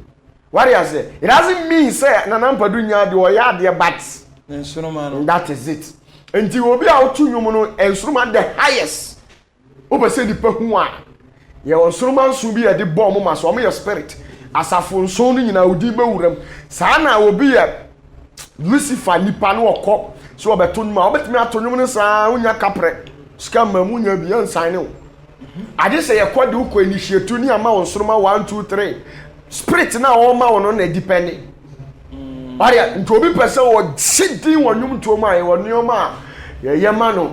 What do you say? It doesn't mean say na nampadu nya de o ya de but ensuruma no. That is it. Enti obi a otu nwum no ensuruma the highest. Obese di pa hu a. Ye ensuruma nsu bi e de bom ma so o your spirit. Asafo nso no nyina odi bewuram. Saa na obi ye Lucifer nipa no okọ. So obeto nma obetimi ato nwum no saa unya kapre. Sika mamu nya bi ansan ne. Ade se ye kwade ukọ initiate ni ama ensuruma 1 2 3. Spirit na o ma wono na depend. Aria ntobi pese wo sidin wonum to ma ye wonioma ye ma no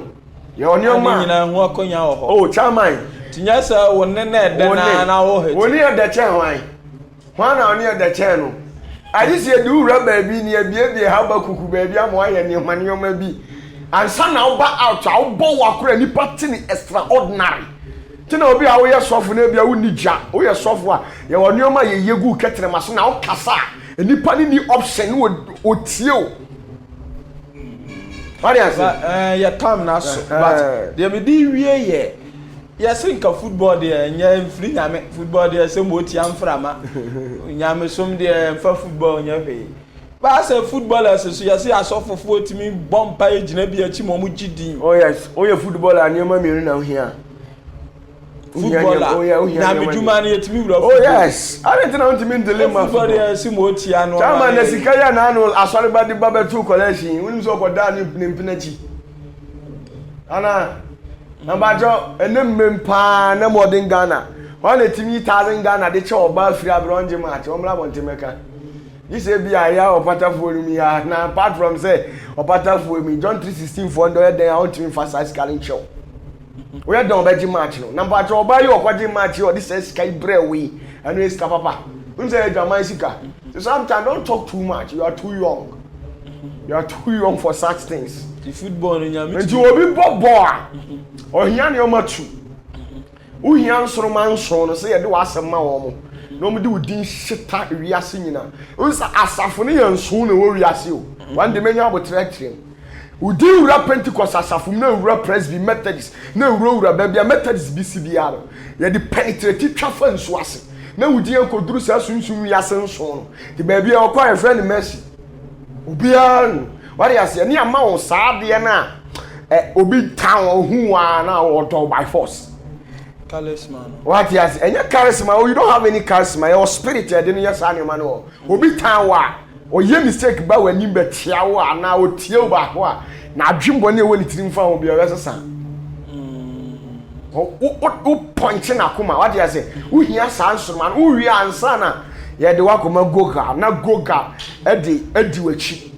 ye wonioma nyina hu akonya ho oh chairman tinya sa wonne na ede na wo he woni e de chen hwan na oni e de chen no aji se du ura baabi ni ebie ha ba kuku baabi amo aye ni hwanioma bi ansa na wo ba out a wo bo wakora ni party extraordinary tina obi a wo ye sofo na bia wo ni ja wo ye sofo a ye wonioma ye yegu ketere maso na wo kasa nipa ni option o tie What is it? Ya time na so but dey me di wie ye sinka football dey nya free nyame football dey say mo ti amframa nyame som dey fa football nya fe ba say footballers so ya say asofofo timi bompa ejina bi achi mo mu gidin oh yes footballer anyema me na hia footballer na medjuma na yetimi wura oh yes I don't know to mean dilemma football si mo ti anu chama na sikaya na anu asori ba di baba tu collection woni so ko da ni mpinachi ana na bajo enem mempa na modern Ghana wana timi 1000 Ghana de che oba free abronje match omra bontemeka this e bia ya opata for mi ya na apart from say opata for mi John 3:16 for ndo den out to emphasize calling show we don beji match no number 2 oba yi okwaji match o this is sky brewe and we ska papa we say German sika so sometimes don't talk too much you are too young for such things the football no nyame nti obi bobo a ohia ne o matu uhia nsoro no say ye de wasem ma wo mo no mo de udin shita wiase nyina unsa asafo ne ye nso na wo wiase o one de menya abotrek udi ura Pentecost asafo na ura Presby Methodist na ura babia Methodist BCBR ye de penetrate twafa nso ase na udi enkoduru sa sunsun wiase nso no de babia okwa e friend Mercy obian what you say ni ama wo saade na obi town ohu wa na wo by force charisma what you say any charisma you don't have any charisma your spirit dey no yes animal no obi town wa o ye mistake ba wani betia wo na o tie wo ba ho a na adwembo na e woni tirim fa wo bia wesesa o point na kuma what you say wo hia sansoma wo wi ansa na ye de wakoma goga na goga edi wachi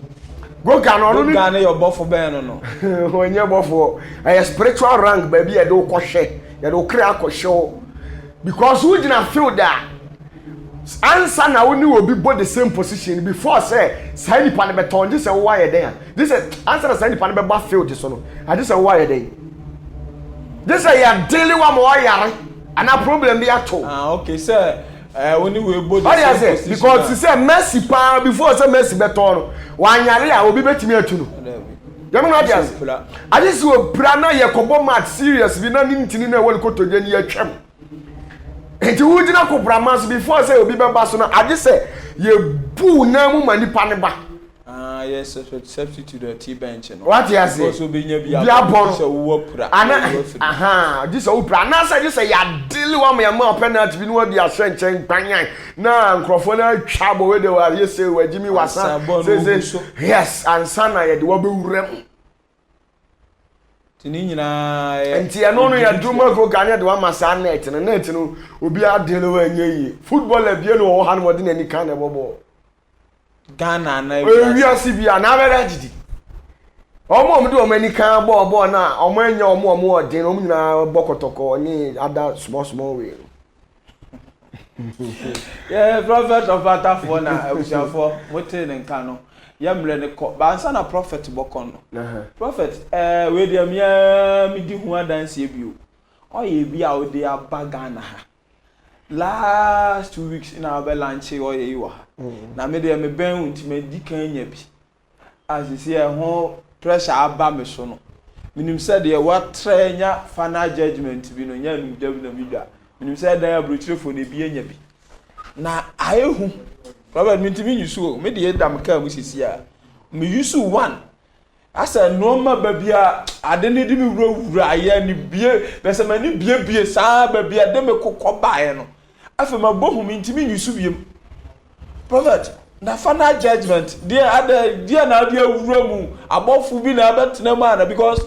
goga no no goga na your bofo ben no onye bofo a spiritual rank ba bi ye de ukwohwe ye de ukra akwohwe because we did not feel that answer na woni obi bo the same position before say ni pa ne beton just say why ye den this answer say ni pa ne be ba field so no I just say why ye den this say ya daily wa mo yare and a problem be ato okay sir when we both say because he say Mercy pa before say Mercy beton wan yare a obi betimi atu no yam no dia I just we pra na ye kobo mat serious bi na ntini na wol kotoje ni atwam enti wo dina ko bramas before say obi be ba so na I just say ye bu na mu manipa ne ba yes substitute the T bench no what you say so be nya bia so wo pra this wo pra na say this ya deal wa me ma penalty bi no bi ahwe nchen gbanyan na nkrofo na twa bo we de wa say wajimi wasa say yes ansa na ye de wo be wuram tini nyina enti eno no ya duma go ganya de wa masa net no obi adele wa nyeyi footballer bie no wo ha no de nani kan na bobo Ghana na we asibia na bere agidi omo de omani kan bo na omo anya omo odin omo nyina bokotoko ni ada small way yeah prophet of Atafo na abusiafo mote ne nka no yamre ne ko ba ansa na prophet bokon no prophet we de mi di hu adanse bio oye bi a ode aba Ghana ha last 2 weeks in our lunch oye yiwa na me de me ben unti me di kan nya bi as see e ho pressure aba me so no minim said de what trenya final judgment bi no nya nu na midwa minim said da abrochire fo ne bi nya bi na ayehu Robert mintimi yusu me de dam ka mu sisi a me yusu one asa no ma babia ade ne di mi wura ya ni bie bese ma ni bie saa babia de me kokko bae no afa ma bohu mintimi yusu biem prophet na final judgment dia na dia wura mu abofu bi na abetena ma na because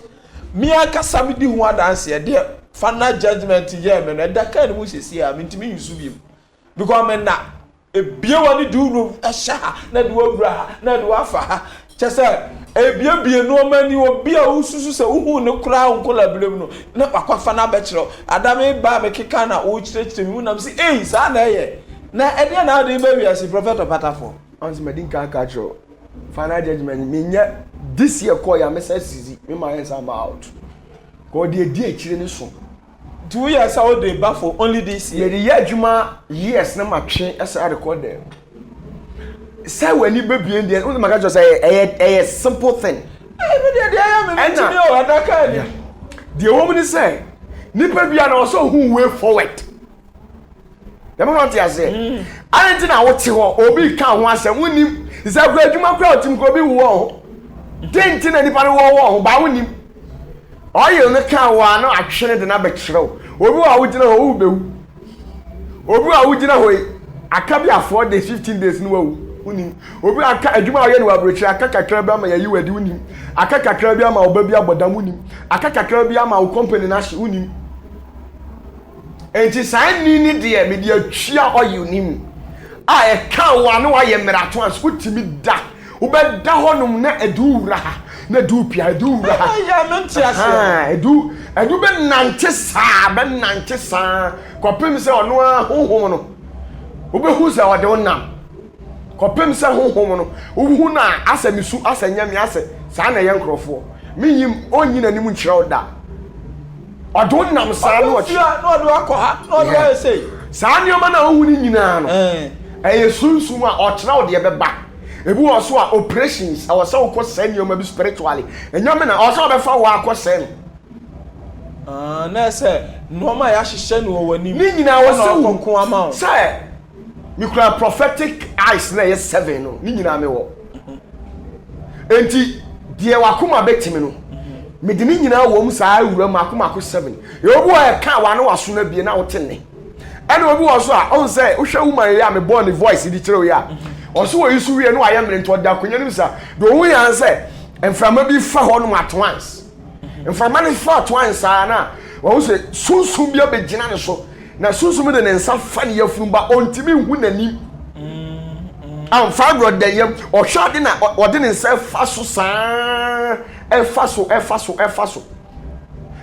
me akasa me di hu adanse dia final judgment ye me na da ka ni mu sisi a mintimi yusu biem because me na ebie wani duru ehya na de wura na de wafa chese ebie no mani obi a ususu se uhu ne kura onkola blem no na akwafa na abekiro adame ba me keka na o kirekire mi unam si sa na ye na ede na ade ba wi prophet opatafo once medin ka catcho final judgment me nya this year call ya me say sizi me my hands am out go dey akire ni so 2 years out dey ba for only this year the year juma years na matwe esa record them say when you baby in there my catcho say a simple thing me dey am me timi o adaka ni the woman say nipa bia na also who way forward dem not ya say anything na wo te ho obi ka ho asem wonim isa kwa adwuma kwa otim ko bi wo ho denti na nipa no wo ho ba wonim oye ne ka wa no atwene de na be kirew obi wa wo gina ho wo bewu obi wa wo gina ho aka bi afọ days 15 days no wo wonim obi aka adwuma oye ne wa brochi aka kakra bi ama yayi wadi wonim aka kakra bi ama oba bi abodam wonim aka kakra bi ama wo company na hye wonim enti san ni de me de atwia oye wonim a e ka wa no wa ye merato as utimi da wo be da honum na edura na du pia edura ya menti ase edu be nante saa kopem se ono honhom no wo be hu se ode wonam kopem se honhom no wo hu na asamisu asanyame ase saa na ye nkrofo minyim onyina nim nkyerɛ da ode wonam saa no ɔkye no ode akɔ no ode say saa nioma na wo hu ni nyina no eye sunsum a ɔkyerɛ ode be ba ebi wo so a operations a wasa wo kɔ nioma bi spiritually enyome na ɔso be fa wo akɔ sɛ na say no ma ya hyehyɛ no wani ni nyina wo se wo ama wo say mi kura prophetic eyes na ye 7 no ni nyina me wo enti die wakoma betimi no me de ni nyina wo mu saa awura mu akoma ko 7 ye obi wa ka wa na waso na bie na wo tenne ene obi wo so a on say wo hwɛ woman ya me born the voice di kyerɛ wo ya oso wo yisu wie no ayɛ mre nto da konya nim sa do wo yan say emframa bi fa ho no at once emframa ne fa at once na wo say sunsun bi abegina ne so na sunsun de ne nsa fa ne yafunu ba ontimi hu nanim am fa bro de yam o hwa de na o de ne nsa fa so saa e fa so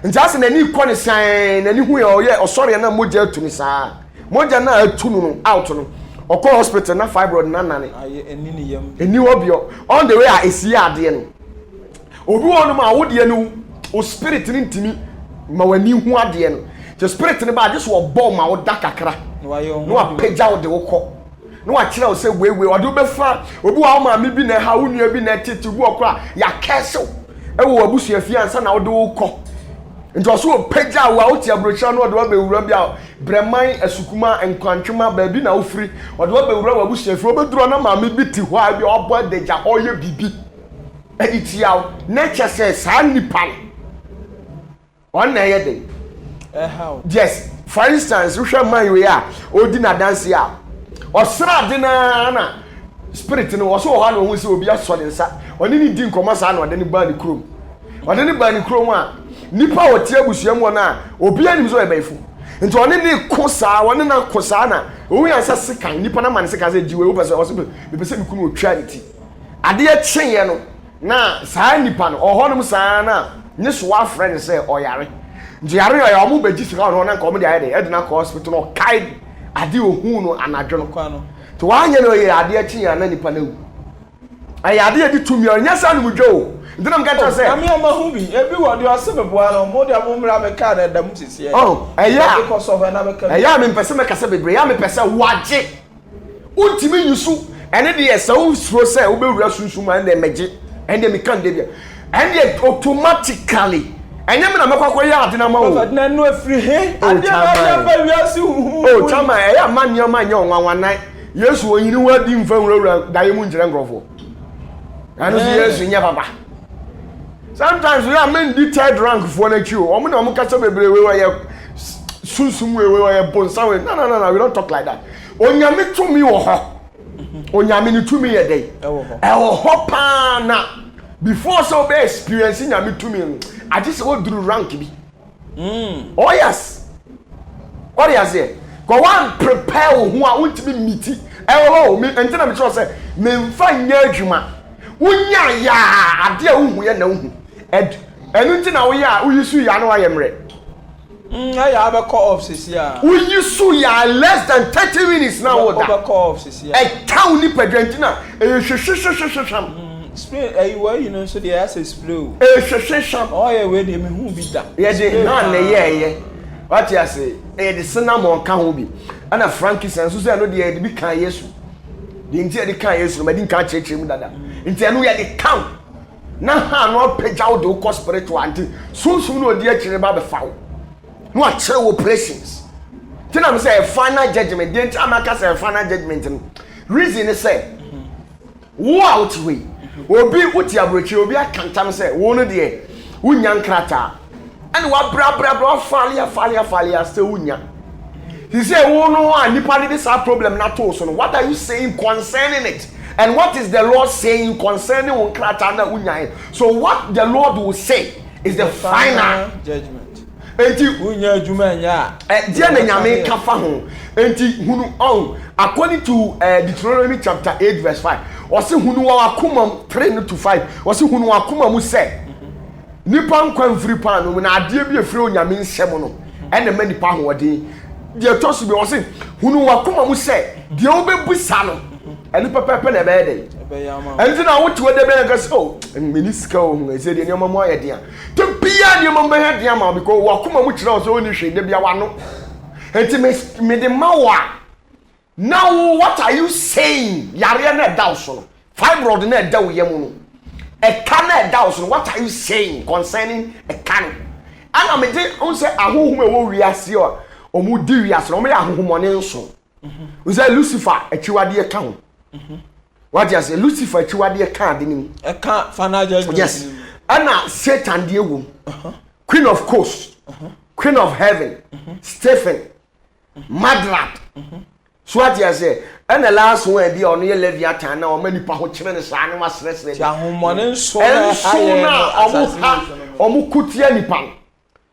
nti ase na ni kɔ ne san na ni hu ya o ye osɔre na moja atu ni saa moja na atu no out no okɔ hospital na fibroid na nane aye eni ne yam eni obio on the way a esi ade no obi wonu ma wo de no o spirit ni ntimi ma wani hu ade no the spirit ni ba just wo bɔ ma wo da kakra no apagya wo de wo kɔ no wa kyerɛ wo sɛ wewe wo de wo befa obi wa ma mi bi na ha wo nua bi na tete bu okra ya kɛsew e wo abusu afia ansa na wo de wo kɔ nti oso pagya wo a wo tia brocha no wo de wo bewura bi a breman asukuma enkwantwema ba bi na wo firi wo de wo bewura wo abusu afia wo beduro na ma mi bi ti hɔ a bi obɔ deja oye bibi e tia wo na kyese saa nipa on na ye de how yes for instance we hwe man we a odi na dance a osra de na spirit no wo so ho na wo se obi asɔ de nsa oni ni di nkɔmɔ saa na ɔde ne ba ne krom a nipa wo tie abusuam wo na obi anim so ebaifo nti ɔne ne ko saa wɔne na ko saa na owu yan sɛ sekan nipa na man sekan sɛ jiwe wo pɛ sɛ ɔse be pɛ sɛ mikunu otwa ne ti ade ya kyenye no na saa nipa no ɔhɔnom saa na nye so wa frɛ ne sɛ ɔyare nti yare ya ɔmo be gisi ka ɔno na nka ɔmo de ayɛ de ɛde na kɔ hospital no kai ade ohun no anadwo no kwa no to wanye no yɛ ade ya kyenye na nipa na wu ayɛ ade ya di tumi ɔnya sa no mudwo ndinam ka tell say ami amahu bi ebi wo de osebeboa no mo de amumra me ka na dam sisi eya because of na me ka eya me pese me kasa bebre ya me pese waje untimi yusu ene de yesa wo suro say wo bewura sunsun ma na meje ene me kan de bia ene automatically enye me na mekwa ya ade na ma wo na no afiri he ade na ba wiase hu chama eya man yo man yo nwanwanan Yesu onyini wadi mfa nwura daye mu njire nkrofo anu si Yesu nya papa sometimes we are men di third rank for na chiwo omo na omo kasa bebre we ye sunsum we ye bonsa we no we don't talk like that onyame tumi wo ho onyame ni tumi ye dey e wo ho pa na before so be experience nyame tumi I just go through rank bi oh yes what you say go one prepare who a untimi meet e wo me entina me tro say me mfa nya adwuma wonya ya ade a wohu ye na wohu enu ntina wo ya uyisu ya na wa ye mre ya abeko off sisia uyisu ya less than 30 minutes now what that abeko off sisia e town ni pedrentina e hwehwehwehwehwehwam spray you know so there as a spray e hwehwehwehwam oh yeah we dey me hu bi da ye dey na ye what you say e dey cinnamon ka ho bi ana frankincense so say no dey e bi kan Yesu dey nti e dey kan Yesu ma di kan cheche mu dada nti enu ye dey kan na ha no pejaw do ko spiritual anti sunsun no dey akire ba be fawo no a chere operations tina me say final judgment dey nti amaka say final judgment reason is say wo out way obi uti abrochi obi akantam say wo no dey wunya nkrata and wa bra falia say wunya he say wo no a nipa dey this problem na to so no what are you saying concerning it and what is the Lord saying concerning nkrata na wunya so what the Lord will say is the final judgment enti wunya adwuma nya dia na nyame ka fa ho enti hunu on according to Deuteronomy chapter 8 verse 5 wose hunu wa akoma 3 to 5 wose hunu akoma mu se nipa nkwa mfiri pa no na ade bi efiri onyame nsem no ene ma nipa ho odin dia tosu bi wose hunu wa akoma mu se dia obebusa no eni pepepe na be dey enti na wotu de be na so meniska o ese de nyoma mo ayedea to bia de mo be hedea ma because wa akoma mu kire o so oni hwe de bia wa no enti me de mawa now what are you saying yare na da so fibroid na da wo yam no e can na da so what are you saying concerning a can ana me de on say ahohum e wo wiase o omu di wiase no me ahohumone nso we say Lucifer achiwade e ka ho what you say Lucifer achiwade e ka de nim e ka final judgment yes ana Satan de ewo queen of coast queen of heaven Stephen Madrat so what you say and the last one be on your Leviathan na o mani pa ho kire ne saa ne masresre ti ahomone nso na omu kutia nipa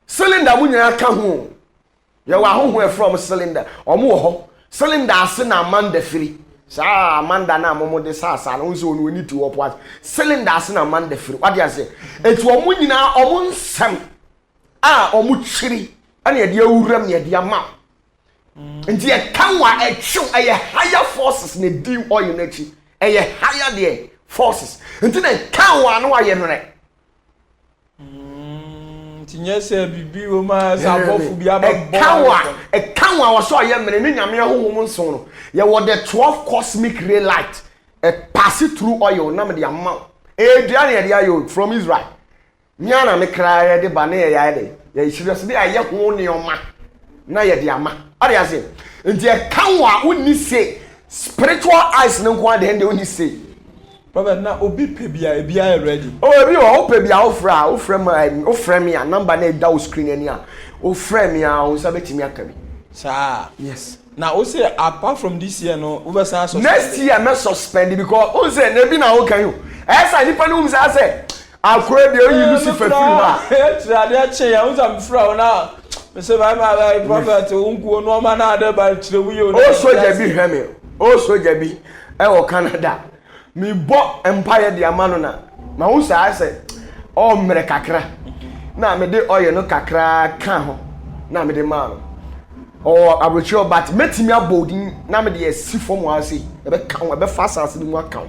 cylinder mu nya ka ho ye wa ho from cylinder omu wo ho cylinder ase na Amanda free saa Amanda na momo de saa no nso oni to opwa cylinder ase na Amanda free what you say etu omu nyina omu nsam a omu chiri ana ye de awuram ye de ama nti e kanwa e chew e higher forces ne di oil na chi e higher there forces nti na kanwa no aye no re nti nyese bibi wo ma sa bofu bi ababo kanwa wo so aye mene ne nyame hohom nso no ye wo the 12 cosmic ray light e pass through oil na me de ama e dua ne de ayo from Israel nyana me kra de ba ne ye ya de ye serious bi aye ho ne oma na ye de ama ari ase nti e kanwa woni say spiritual eyes no kwa de hende woni say Robert na obi pe bia e bia ready oh ebi o pe bia o fra me a number na da o screen ani a o fra me a o sabetimi aka bi sa yes na o say apart from this year no we be suspend next year me suspend because o say na bi na o kan you esa ni pa no say akure de o yi Lucifer free ba e tra de che ya o am fra na me say my prophet unku no ma na de ba kire wi o o soja bi hwe me o soja bi e wo Canada mi bo empire de amano na ma wo sa say o mere kakra na me de oil no kakra kan ho na me de ma no o abrochi but metimi abodin na me de si fom wa say e be kan e be fast as ni mu akan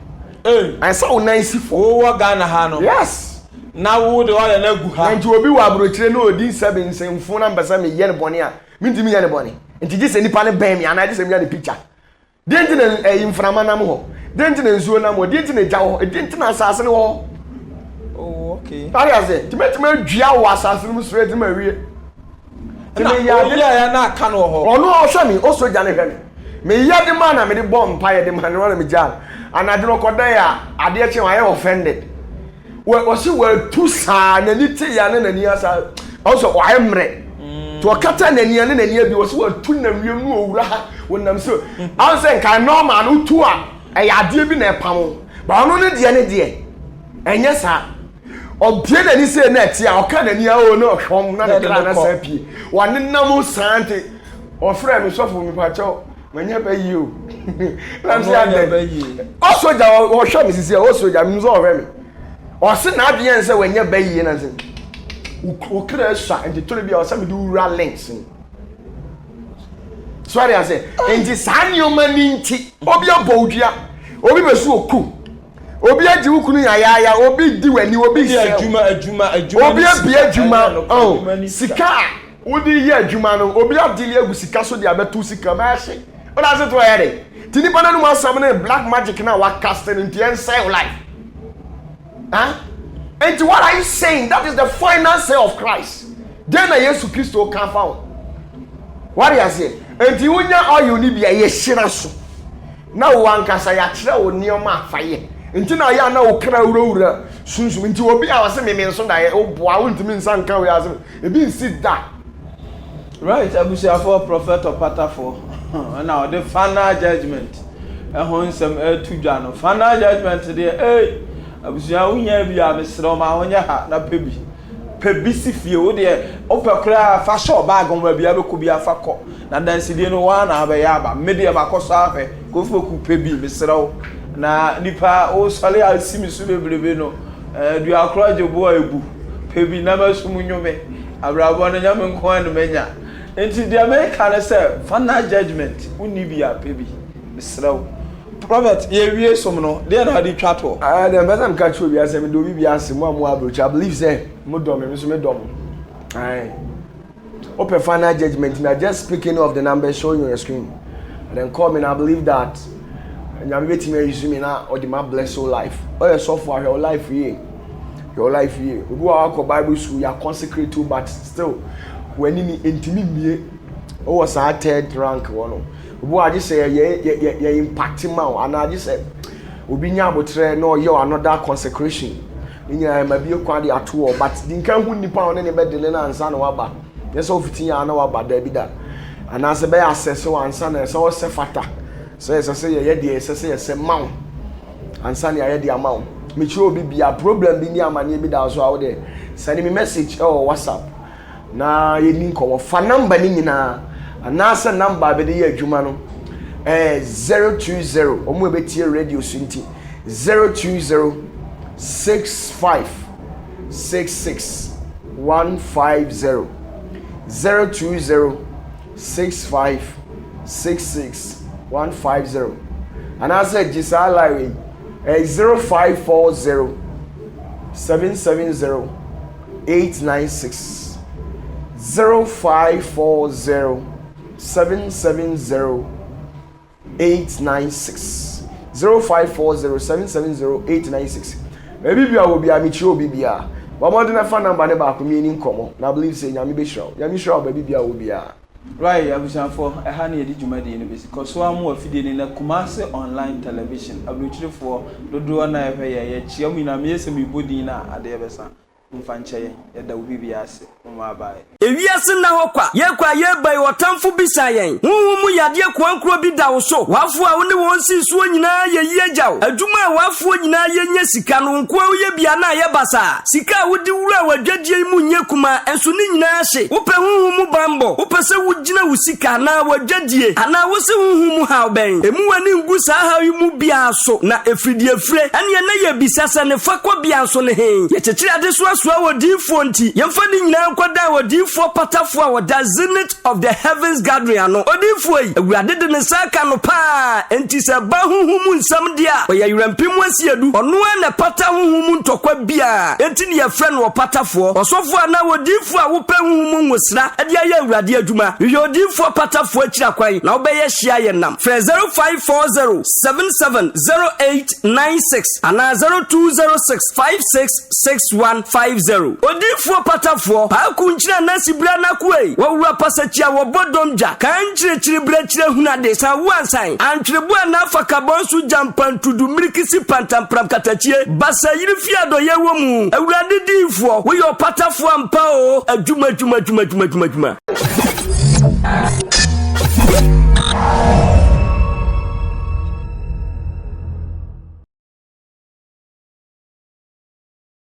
an sa wo nan si fo wo Ghana ha no yes na wo de oil na gu ha nti obi wa abrochi no odin 7 nsemfo na mbasa me ye ne bone a mintimi ye ne bone nti gise nipa ne ben me ana gise me ya ne picture denti na inframa na mo ho denti na nzuo na mo denti na jawo denti na asase ne ho oh okay tari ase timetime dua wo asase mu straight ma wie na ya na aka no ho ono o hwe mi o soja ne hwe mi me ya de man na me de bomb pa ya de man no me jam anade no kodan ya ade che wa offended we see we tu sa na ni te ya na ni asa also wa emre to kata na ni bi we see we tu na wiem no owura wonam so an say kan normal no tu a e ya ade bi na epam ba no ne de enye sa obie na ni say na ti a oka na ni a o na hwom na de na sa pie wa ne nam sante o frɛ me sɔfo me pa chɔ manya ba yi o na se ade o soja o hwɛ me sisi o soja me so o hwɛ me o se na adwen se wanya ba yi na se o kra sha enti tore bia o se me do ura links sorry I say enti sani o mani nti obi abodua obi besu oku obi agi wukunu ya obi di wani obi adwuma obi abi adwuma oh sika wodi ye adwuma no obi adili egu sika so de abetu sika ma hye o da se to here tini bana no asam na black magic na wa casting into your life and what are you saying? That is the final say of Christ. Then Jesus Christ will come found. What are you saying? And you all you need be a yeshira so now one kasa ya kire wo nioma afaye nti na ya na wo kra wura sunsun nti obi a wase me nso da o boa wo ntimi nsan kan we asem e bi sit da right abusia for prophet opatafo now the final judgment ehon sem etudwa no final judgment dey abusia unya bi a mesro ma honya ha na pebi sifie wo de opekra fa show bag on ba bia be ko bia fa ko na dansidie no wa na ba ya ba media ba ko so afa ko fu ku pebi mesro na nipa o sale asimi su bebrebe no du akra jebo ebu pebi na masum nyome abrabo no nyame nko an menya enti the American na say final judgment uni bia pebi mesro prophet ye wie som no dey na di twato the person catch we bia say me do bia say mo abroach I believe say mo dom me so me dom ai open final judgment me just speaking of the numbers showing on your screen and then call me and I believe that nyame betime use me na or the ma bless your life or your software your life here obi wa ko Bible school you consecrate to but still when ni intimi mie o was a third rank one obi wa just say ye impact ma and I just say obi nya abotre no ye another consecration nya ma bi kwa de ato but din kan hu nipa on ne be de na ansa na waba yes of 15 ya na waba da bi da and as be assess one ansa na so se fata so say ye de say maw ansa na ye de amaw me chi obi bia problem bi ni amane bi da so awo de send me message or WhatsApp na ye ni ko fa number ni nyina anasa number be de ye adwuma no 020 omo be tie radio sunti 020 65 66 150 020 65 66 150 and I said Jisa Larry 0540 770 896 0540 770 896 0540 770 896 maybe bia will be a michi obi bia but more than a phone number never come in komo na believe say nyame be sure baby bia will be a right abusan for ha na yedi dwumade no besi cause wa mo afide ni na Kumasi online television abrochire for dodo na efe ye chia mu na me yesem ibodi na ade besa mfanche ye da obi bia ase mo abae ewiase na hokwa ye bai wotamfo bisa yen huhu yade kwankro bi da wo so wafo a woni won si so nyina ye yejaw adwuma a wafo nyina ye nya sika no nko ye bia na ye basa sika wodi wura wadwadie mu nye kuma enso ni nyina hye wo pe huhu mu bambo wo pe se wo gina wo sika na wadwadie ana wo se huhu mu ha ben emu wani ngu sa ha yi mu bia so na efridie fre ene na ye bisa se ne fakwa bia so ne he ye chechire ade so aso wodifo nti yemfa ni nyina nkoda wodifo patafo a woda zenith of the heavens gathering ano odifo yi awurade de ne saka no pa enti se ba huhumu nsam dia oya yurampim asiedu ono na pata huhumu ntokwa bia enti ne yefre no patafo osofo ana wodifo a wo pa huhumu nwosra ade aye awurade adwuma yo odifo patafo akira kwai na obeye hia ye nam fre 0540 770896 ana 0206 5661 050 odifuo patafo paaku nkyira nasi bra na kuei wawura pasachia wo bodomja kan kyire brachire hunade sa wansan antwerebu na afaka bonsu jampantudu mirikisi pantampram katachie basa yiri fiado yewo mu awurade difo wo yo patafo ampa o adwuma